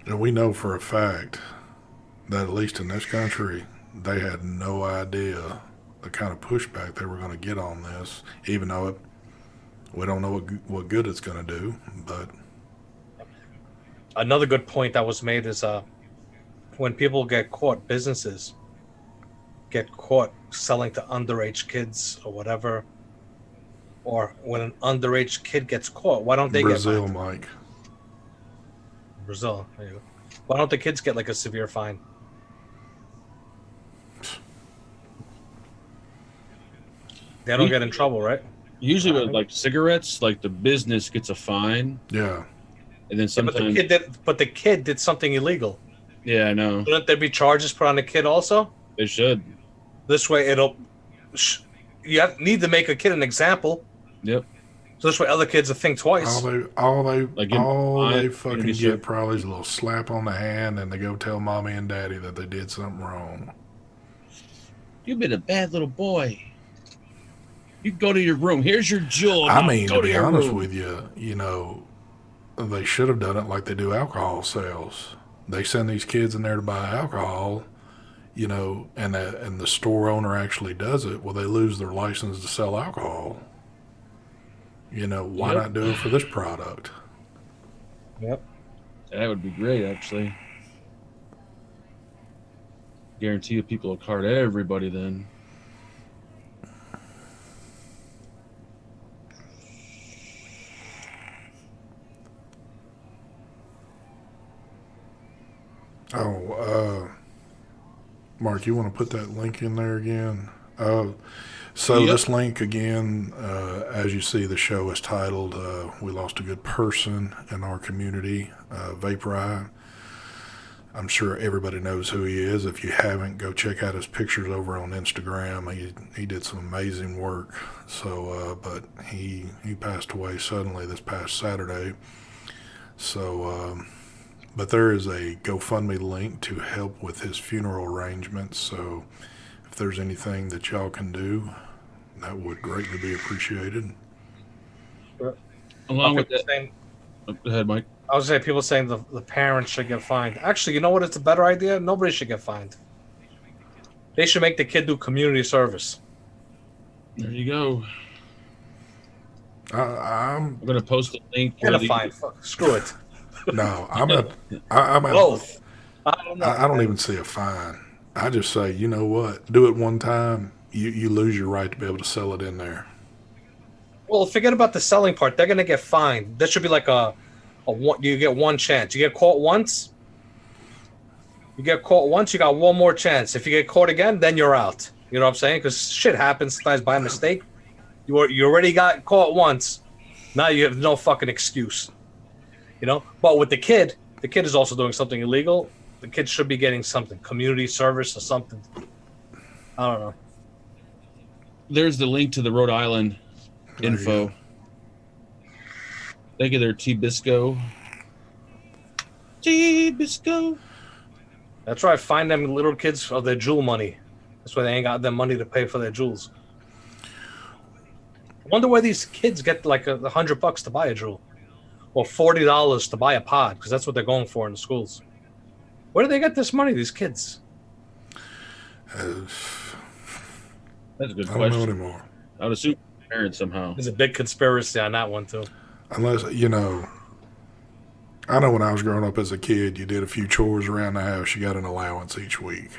And we know for a fact that at least in this country, they had no idea the kind of pushback they were going to get on this, even though we don't know what good it's going to do. But another good point that was made is when people get caught, businesses get caught selling to underage kids or whatever, or when an underage kid gets caught, why don't they Brazil, get fined? Mike. Brazil. There you go. Why don't the kids get like a severe fine? They don't get in trouble, right? Usually with like cigarettes, like the business gets a fine. Yeah. And then sometimes but the kid did something illegal. Yeah, I know. Shouldn't there be charges put on the kid also? They should. This way need to make a kid an example. Yep. So this way other kids will think twice. All they fucking get probably is a little slap on the hand, and they go tell mommy and daddy that they did something wrong. You've been a bad little boy. You go to your room. Here's your jewel. I mean, to be honest with you, they should have done it like they do alcohol sales. They send these kids in there to buy alcohol, and the store owner actually does it. Well, they lose their license to sell alcohol. Why not do it for this product? Yep. That would be great, actually. Guarantee you people will card everybody then. Mark, you want to put that link in there again? This link again, as you see, the show is titled "We Lost a Good Person in Our Community." Vapes. I'm sure everybody knows who he is. If you haven't, go check out his pictures over on Instagram. He did some amazing work. So, but he passed away suddenly this past Saturday. So, but there is a GoFundMe link to help with his funeral arrangements. So, if there's anything that y'all can do, that would greatly be appreciated. Along with that, go ahead, Mike. I was saying people saying the parents should get fined. Actually, you know what? It's a better idea. Nobody should get fined. They should make the kid do community service. There you go. I'm going to post a link. Get a fine. Screw it. No, I'm at both. I don't even see a fine. I just say, you know what? Do it one time. You lose your right to be able to sell it in there. Well, forget about the selling part. They're gonna get fined. That should be like a one. You get one chance. You get caught once. You got one more chance. If you get caught again, then you're out. You know what I'm saying? Because shit happens sometimes by mistake. You already got caught once. Now you have no fucking excuse. But with the kid is also doing something illegal. The kid should be getting something, community service or something. I don't know. There's the link to the Rhode Island info. Thank you there, T-Bisco. T-Bisco. That's right. Find them little kids for their jewel money. That's why they ain't got their money to pay for their jewels. I wonder where these kids get like $100 to buy a jewel. Or $40 to buy a pod, because that's what they're going for in the schools. Where do they get this money, these kids? That's a good question. I don't know anymore. I would assume parents somehow. There's a big conspiracy on that one, too. Unless, I know when I was growing up as a kid, you did a few chores around the house, you got an allowance each week.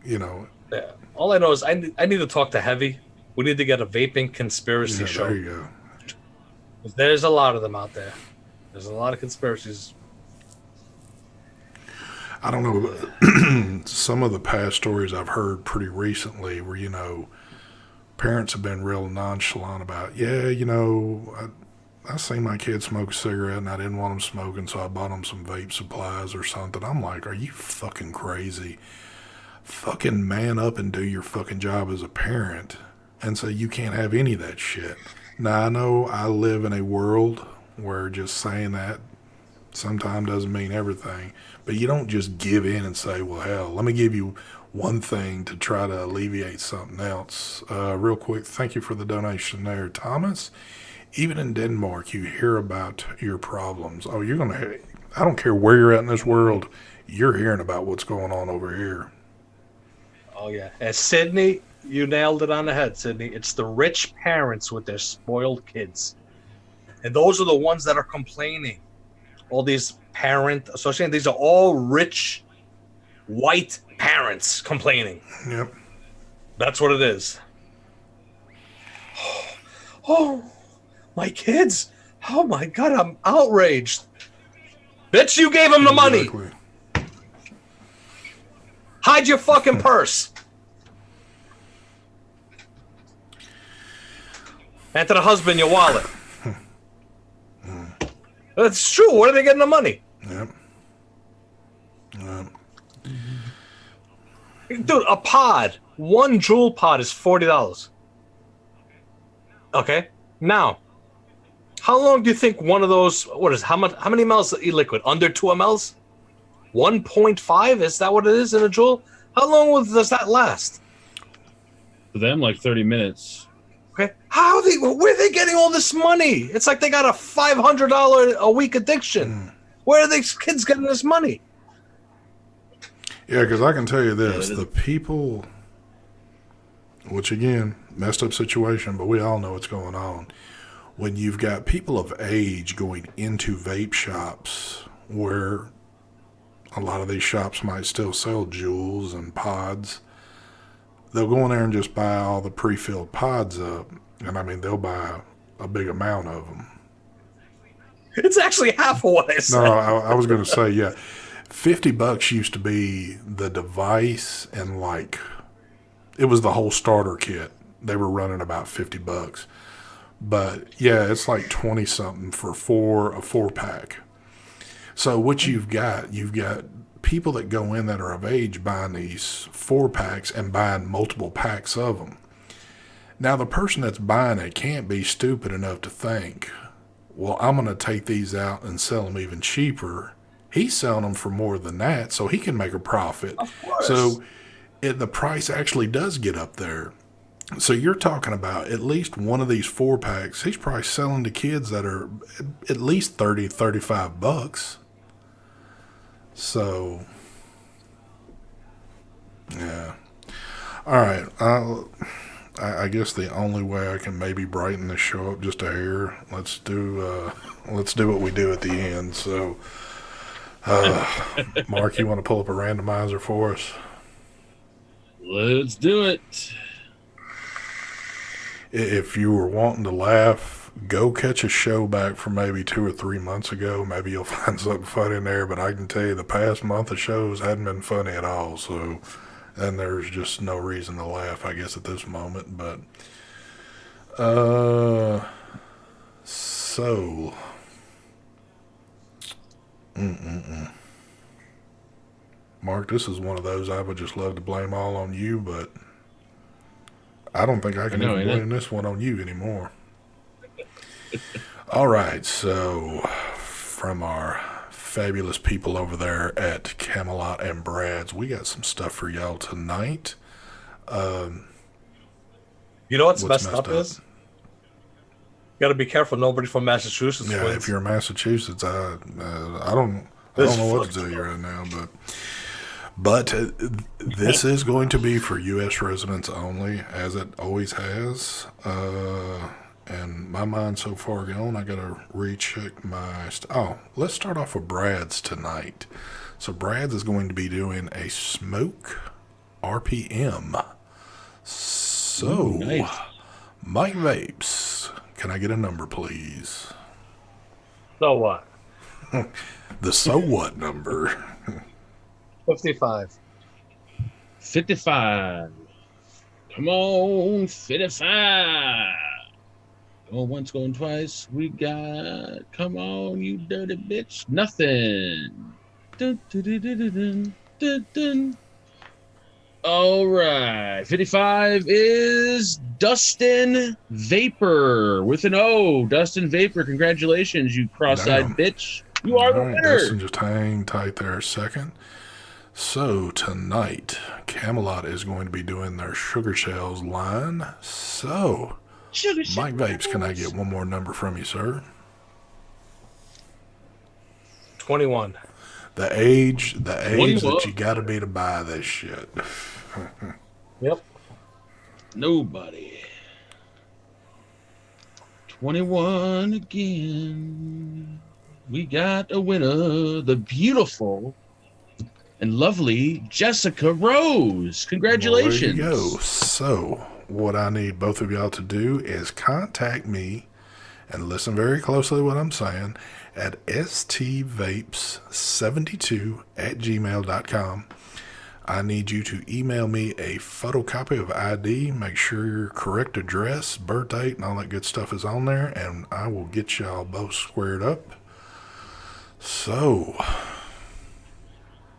you know, Yeah. All I know is I need to talk to Heavy. We need to get a vaping conspiracy yeah, show. there you go. There's a lot of them out there. There's a lot of conspiracies. I don't know. Some of the past stories I've heard pretty recently where, parents have been real nonchalant about, yeah, I seen my kid smoke a cigarette and I didn't want him smoking, so I bought him some vape supplies or something. I'm like, are you fucking crazy? Fucking man up and do your fucking job as a parent and say you can't have any of that shit. Now, I know I live in a world where just saying that sometimes doesn't mean everything, but you don't just give in and say, well, hell, let me give you one thing to try to alleviate something else. Real quick, thank you for the donation there, Thomas. Even in Denmark, you hear about your problems. Oh, you're going to, I don't care where you're at in this world, you're hearing about what's going on over here. Oh, yeah. And Sydney, you nailed it on the head, Sydney. It's the rich parents with their spoiled kids. And those are the ones that are complaining. All these parent associations, these are all rich, white parents complaining. Yep. That's what it is. Oh, my kids. Oh, my God, I'm outraged. Bitch, you gave them the money. Exactly. Hide your fucking purse. And to the husband, your wallet. That's true. Where are they getting the money? Yep. Yep. Dude, a pod, one jewel pod is $40. Okay. Now, how long do you think one of those? How many mLs e-liquid? Under 2 mLs? 1.5? Is that what it is in a jewel? How long does that last? For them, like 30 minutes. Okay. Where are they getting all this money? It's like they got a $500 a week addiction. Where are these kids getting this money? Yeah, because I can tell you this, the people, which again, messed up situation, but we all know what's going on. When you've got people of age going into vape shops where a lot of these shops might still sell jewels and pods, they'll go in there and just buy all the pre-filled pods up. And I mean, they'll buy a big amount of them. It's actually half of what I said. No, I was going to say, yeah. $50 used to be the device, and it was the whole starter kit. They were running about $50. But yeah, it's like 20 something for a 4-pack. So what you've got people that go in that are of age buying these 4-packs and buying multiple packs of them. Now the person that's buying it can't be stupid enough to think, well, I'm going to take these out and sell them even cheaper. He's selling them for more than that, so he can make a profit. Of course. So the price actually does get up there. So you're talking about at least one of these 4-packs, he's probably selling to kids that are at least $30-$35. So, yeah. All right. I guess the only way I can maybe brighten this show up just a hair, let's do what we do at the end. So, Mark, you want to pull up a randomizer for us? Let's do it. If you were wanting to laugh, go catch a show back from maybe 2 or 3 months ago. Maybe you'll find something funny in there, but I can tell you the past month of shows hadn't been funny at all. So, and there's just no reason to laugh, I guess, at this moment. But, so, Mark, this is one of those I would just love to blame all on you, but I don't think I can even blame this one on you anymore. All right, so from our fabulous people over there at Camelot and Brad's, we got some stuff for y'all tonight. You know what's messed up is? You got to be careful. Nobody from Massachusetts Yeah, wins. if you're in Massachusetts, I don't know what to tell you right now, but this is going to be for U.S. residents only, as it always has. And my mind's so far gone, I got to recheck my... let's start off with Brad's tonight. So Brad's is going to be doing a smoke RPM. So, Ooh, nice. Mike Vapes, can I get a number, please? So what? The so what number? 55. 55. Come on, 55. Going once, going twice. We got, come on, you dirty bitch. Nothing. Dun, dun, dun, dun, dun, dun, dun. All right. 55 is Dustin Vapor with an O. Dustin Vapor, congratulations, you cross-eyed Damn. bitch. You All are the right, winner. Dustin, just hang tight there a second. So, tonight, Camelot is going to be doing their Sugar Shells line. So, Sugar Mike Vapes, can I Shells. get one more number from you, sir? 21. The age that 21. you gotta be to buy this shit. Yep. Nobody. 21 again. We got a winner, the beautiful and lovely Jessica Rose. Congratulations. Well, there you go. So, what I need both of y'all to do is contact me and listen very closely to what I'm saying at stvapes72@gmail.com. I need you to email me a photocopy of ID, make sure your correct address, birth date, and all that good stuff is on there, and I will get y'all both squared up. So,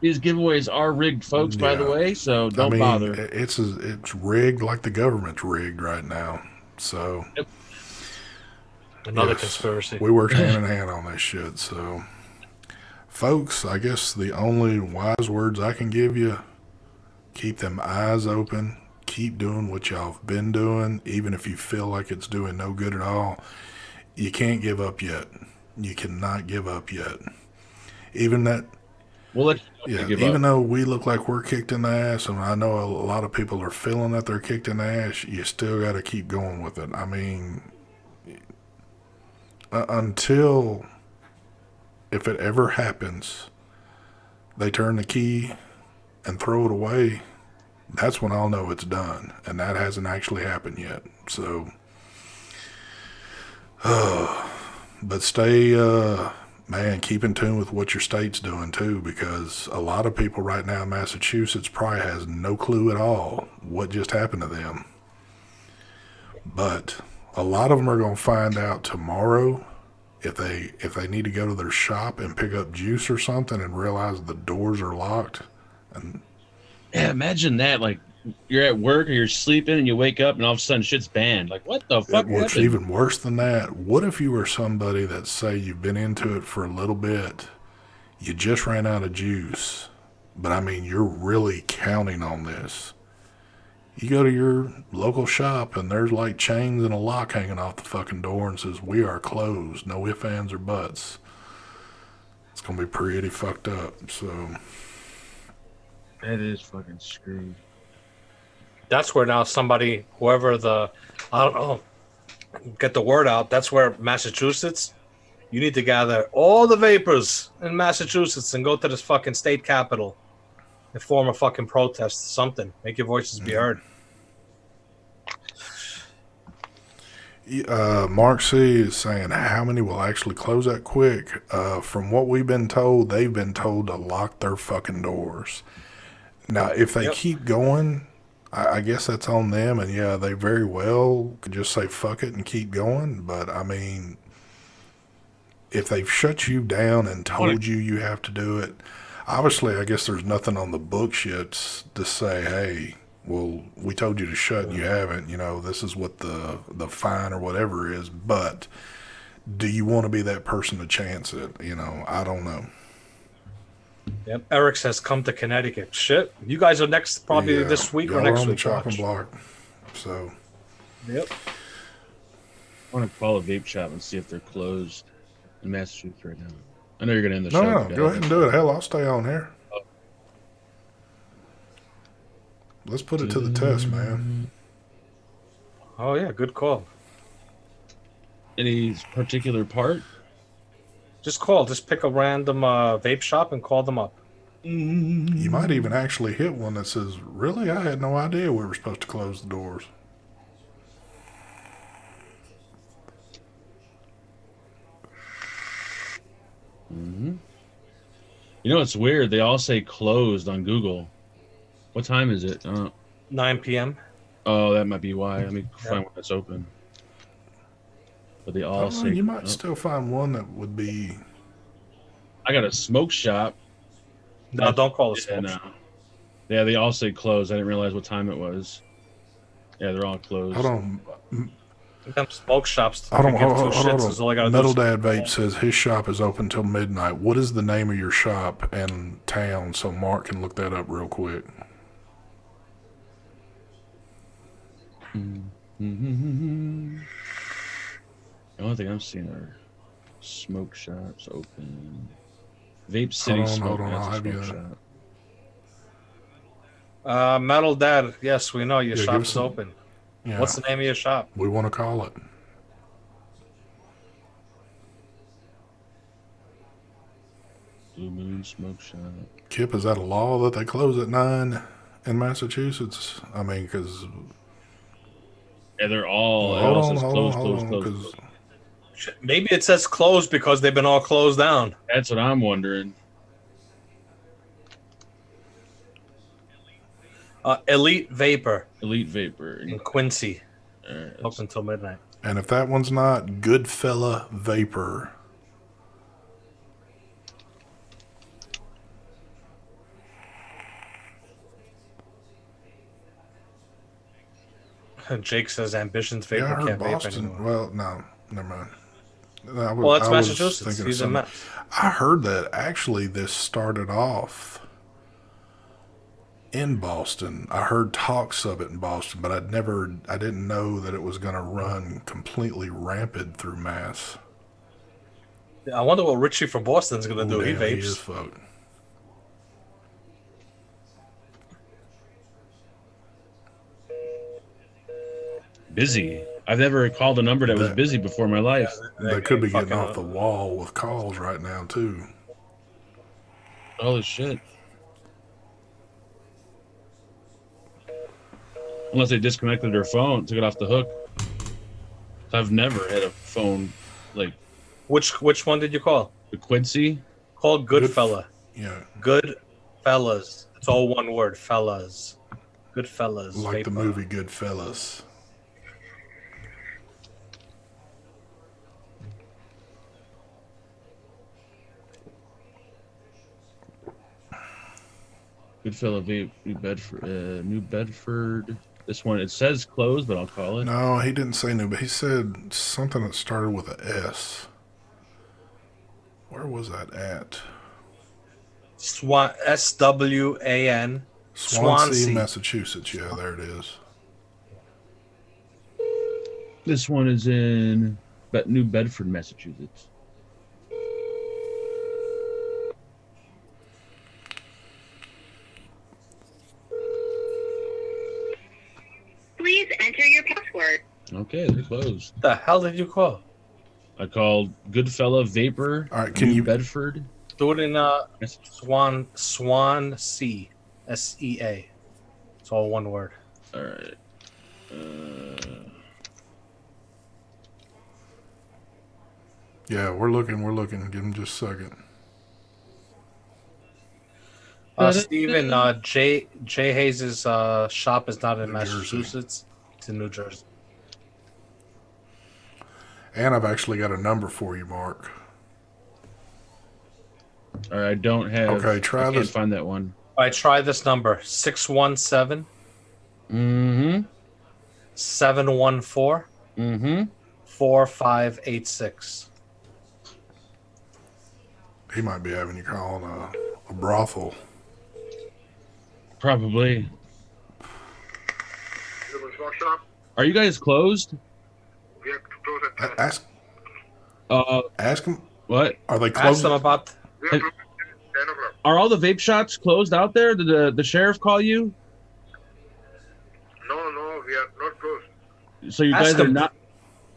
These giveaways are rigged, folks, by the yeah. way, so don't bother. It's rigged like the government's rigged right now. So, Yep. Another yes, conspiracy. we work hand in hand on this shit. So, folks, I guess the only wise words I can give you: keep them eyes open. Keep doing what y'all have been doing, even if you feel like it's doing no good at all. You can't give up yet. You cannot give up yet. Even that, We'll let yeah, you give even up. though we look like we're kicked in the ass, and I know a lot of people are feeling that they're kicked in the ass, you still got to keep going with it. I mean, until, if it ever happens, they turn the key and throw it away, that's when I'll know it's done. And that hasn't actually happened yet. So, but stay, man, keep in tune with what your state's doing too, because a lot of people right now in Massachusetts probably has no clue at all what just happened to them. But a lot of them are going to find out tomorrow if they need to go to their shop and pick up juice or something and realize the doors are locked. And Yeah, imagine that. Like, you're at work or you're sleeping and you wake up and all of a sudden shit's banned. Like, what the fuck what's happened? even worse than that, what if you were somebody that, say, you've been into it for a little bit, you just ran out of juice, but I mean, you're really counting on this. You go to your local shop and there's like chains and a lock hanging off the fucking door and says, "We are closed. No ifs, ands, or buts." It's going to be pretty fucked up. So, That is fucking screwed. That's where now somebody, whoever I don't know, get the word out. That's where Massachusetts, you need to gather all the vapors in Massachusetts and go to this fucking state capitol and form a fucking protest, something. Make your voices be heard. Mark C is saying, how many will actually close that quick? From what we've been told, they've been told to lock their fucking doors. Now, if they keep going, I guess that's on them. And yeah, they very well could just say fuck it and keep going. But I mean, if they've shut you down and told you have to do it, obviously, I guess there's nothing on the books yet to say, hey, well, we told you to shut and you haven't. You know, this is what the fine or whatever is. But do you want to be that person to chance it? You know, I don't know. Yep. Eric says, come to Connecticut. Shit. You guys are next, probably this week or next on the week. chopping block. So, yep. I want to call a vape shop and see if they're closed in Massachusetts right now. I know you're going to end the no, show. go ahead and do it. Hell, I'll stay on here. Let's put it to the test, man. Oh, yeah. Good call. Any particular part? Just call. Just pick a random vape shop and call them up. You might even actually hit one that says, "Really? I had no idea we were supposed to close the doors." You know, it's weird. They all say closed on Google. What time is it? 9 p.m. Oh, that might be why. Let me find one that's open. But they I all don't know. say. You might still find one that would be. I got a smoke shop. No, don't call it Yeah, smoke no. shop. Yeah, they all say closed. I didn't realize what time it was. Yeah, they're all closed. Hold on. Them smoke shops Hold on. could give two Hold shits. on. Is all I gotta Metal do. Dad Vape says his shop is open till midnight. What is the name of your shop and town so Mark can look that up real quick? The only thing I'm seeing are smoke shops open. Vape City Smoke. Hold on. That's I'll a have smoke you. shop. Metal Dad. Yes, we know your Yeah, shop give us is some. open. Yeah. What's the name of your shop? We want to call it. Blue Moon Smoke Shop. Kip, is that a law that they close at 9 in Massachusetts? I mean, because. Yeah, they're all. It Hold all on, says hold on, closed, hold closed, on, closed. because Maybe it says closed because they've been all closed down. That's what I'm wondering. Elite Vapor Elite Vapor. in Quincy, Alright, up until midnight. and if that one's not Goodfella Vapor, Jake says Ambitions yeah, I Vapor heard can't vape Boston. anymore. Well, no, never mind. Well, that's I was Massachusetts. thinking of He's in something. Mass. I heard that actually this started off in Boston. I heard talks of it in Boston, but I didn't know that it was going to run completely rampant through Mass. I wonder what Richie from Boston's gonna do. He Damn, he is vapes. fucked. busy. I've never called a number that was That- busy before in my life. They could be getting fucking, off the wall with calls right now too. Holy shit. Unless they disconnected their phone, took it off the hook. I've never had a phone like Which one did you call? the Quincy. Call Goodfella. Yeah, Good fellas. It's all one word. Fellas. Good fellas. like the Vapor. movie Goodfellas. Goodfellow Vape, New Bedford. New Bedford. This one, it says closed, but I'll call it. No, he didn't say new, but he said something that started with a S. Where was that at? SWAN. Swansea, Massachusetts. Yeah, there it is. This one is in New Bedford, Massachusetts. Please enter your password. Okay, they're closed. The hell did you call? I called Goodfella Vapor. All right, can New you- Bedford? Do it in Swansea. SEA. It's all one word. All right. Yeah, we're looking. Give him just a second. Steven, Jay Hayes' shop is not in New Jersey. Massachusetts. It's in New Jersey. And I've actually got a number for you, Mark. All right, I don't have. Okay, try I can't this. find that one. All right, try this number 617 Mm-hmm. 714 Mm-hmm. 4586. He might be having you calling a brothel. Probably. Smoke shop. Are you guys closed? We have to close at 10. Ask him. What? Are they Ask closed? them about. We have to close at 10 o'clock. Are all the vape shops closed out there? Did the sheriff call you? No, we are not closed. So you Ask guys are them. not.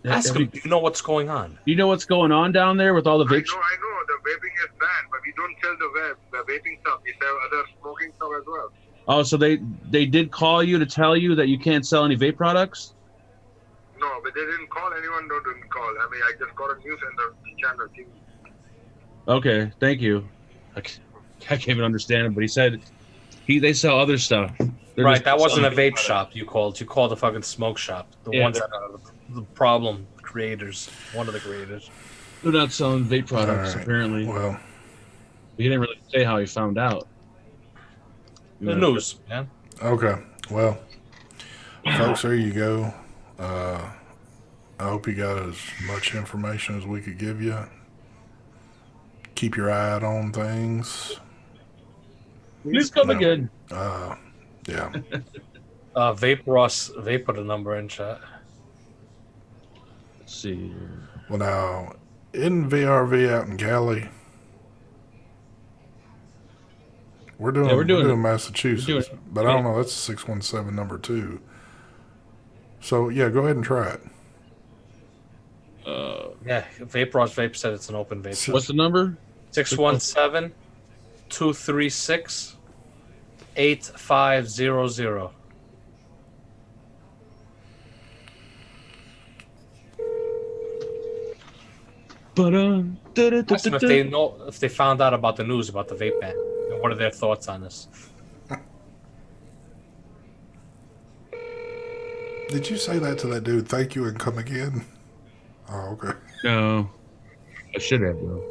Ask have them. you- Do you know what's going on? You know what's going on down there with all the I vape? know. The vaping is banned, but we don't sell the vaping stuff. We sell other smoking stuff as well. Oh, so they did call you to tell you that you can't sell any vape products? No, but they didn't call anyone. No, didn't call. I mean, I just got a news in the channel TV. Okay, thank you. I can't even understand it, but he said they sell other stuff. They're Right, just that wasn't a selling vape shop you called. You called a fucking smoke shop. The Yeah, ones that are the problem creators. One of the creators. They're not selling vape products, All right. apparently. Well, He didn't really say how he found out. The news, man. okay. Well, folks, there you go. I hope you got as much information as we could give you. Keep your eye out on things. Please come No. again. Yeah. Vape Ross, vape put a number in chat. Let's see. Well, now, in VRV out in Cali, we're doing Massachusetts, but I don't know. That's 617 number 2. So yeah, go ahead and try it. Yeah, Vape Ross Vape said it's an open vape. What's the number? 617-236-8500. Ask them if they found out about the news about the vape ban. And what are their thoughts on this? Did you say that to that dude? Thank you and come again. Oh, okay. No, I should have though.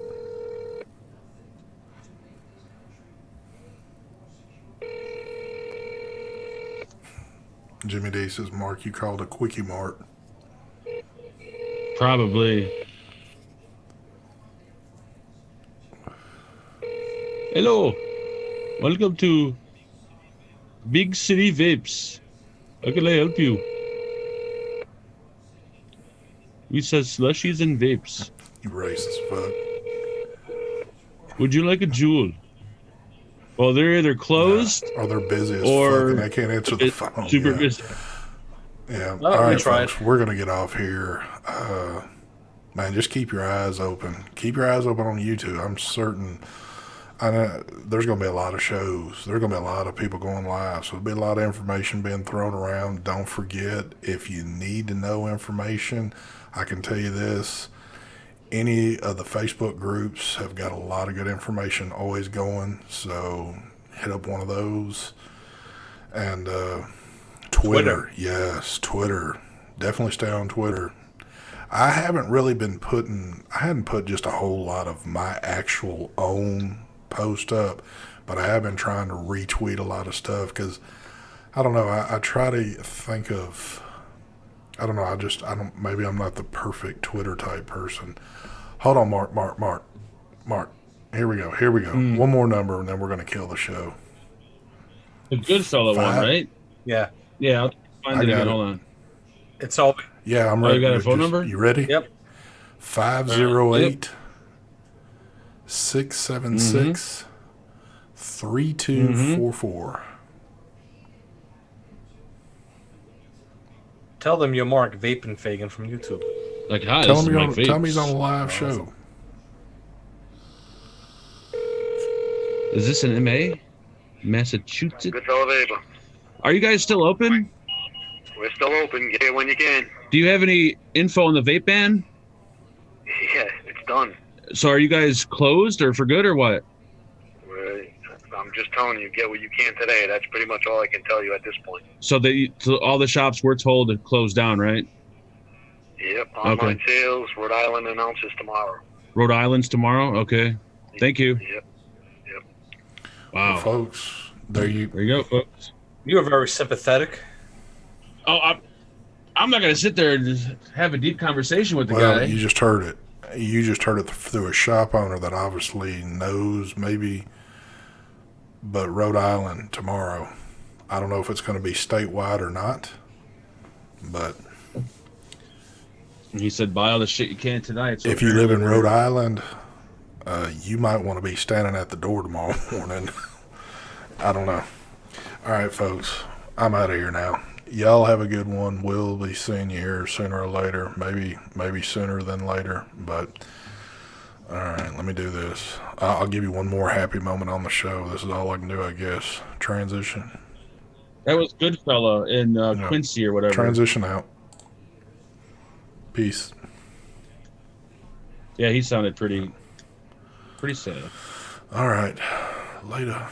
Jimmy D says, Mark, you called a Quickie Mart. Probably. Hello, welcome to Big City Vapes. How can I help you? We sell slushies and vapes. You racist fuck. Would you like a Juul? Well, they're either closed Or they're busy as or fuck and they can't answer the phone. super Yeah. busy. Yeah. Well, All we right, tried. folks. We're going to get off here. Man, just keep your eyes open. Keep your eyes open on YouTube. I'm certain. I know there's going to be a lot of shows. There's going to be a lot of people going live. So there'll be a lot of information being thrown around. Don't forget, if you need to know information, I can tell you this. Any of the Facebook groups have got a lot of good information always going. So hit up one of those. And Twitter. Yes, Twitter. Definitely stay on Twitter. I hadn't put just a whole lot of my actual own post up, but I have been trying to retweet a lot of stuff because I don't know. I try to think of, I don't know. Maybe I'm not the perfect Twitter type person. Hold on, Mark. Here we go. One more number and then we're going to kill the show. The Goodfella one, right? Yeah. Yeah, I'll find it again. Hold on. It's open. Yeah, I'm ready. You got a phone number? You ready? Yep. 508 676 3244. Tell them you're Mark Vapenfagan from YouTube. Like, hi, Tell this is him Mike tell me he's Vapes. on a live show. Is this an MA? Massachusetts? Good fellow vapor. Are you guys still open? We're still open. Get here when you can. Do you have any info on the vape ban? Yeah, it's done. So are you guys closed or for good or what? I'm just telling you, get what you can today. That's pretty much all I can tell you at this point. So all the shops we're told to close down, right? Yep. Online sales. Rhode Island announces tomorrow. Rhode Island's tomorrow? Okay. Thank you. Yep. Wow. Well, folks, there you go, folks. You were very sympathetic. Oh, I'm not going to sit there and just have a deep conversation with the Well, guy. you just heard it. You just heard it through a shop owner that obviously knows maybe, but Rhode Island tomorrow. I don't know if it's going to be statewide or not, but He said, buy all the shit you can tonight. So if you live in Rhode Island, you might want to be standing at the door tomorrow morning. I don't know. All right, folks, I'm out of here now. Y'all have a good one. We'll be seeing you here sooner or later. Maybe sooner than later. But All right, let me do this. I'll give you one more happy moment on the show. This is all I can do, I guess. Transition. That was Goodfella in Yep. Quincy or whatever. Transition out. Peace. Yeah, he sounded pretty sad. All right. Later.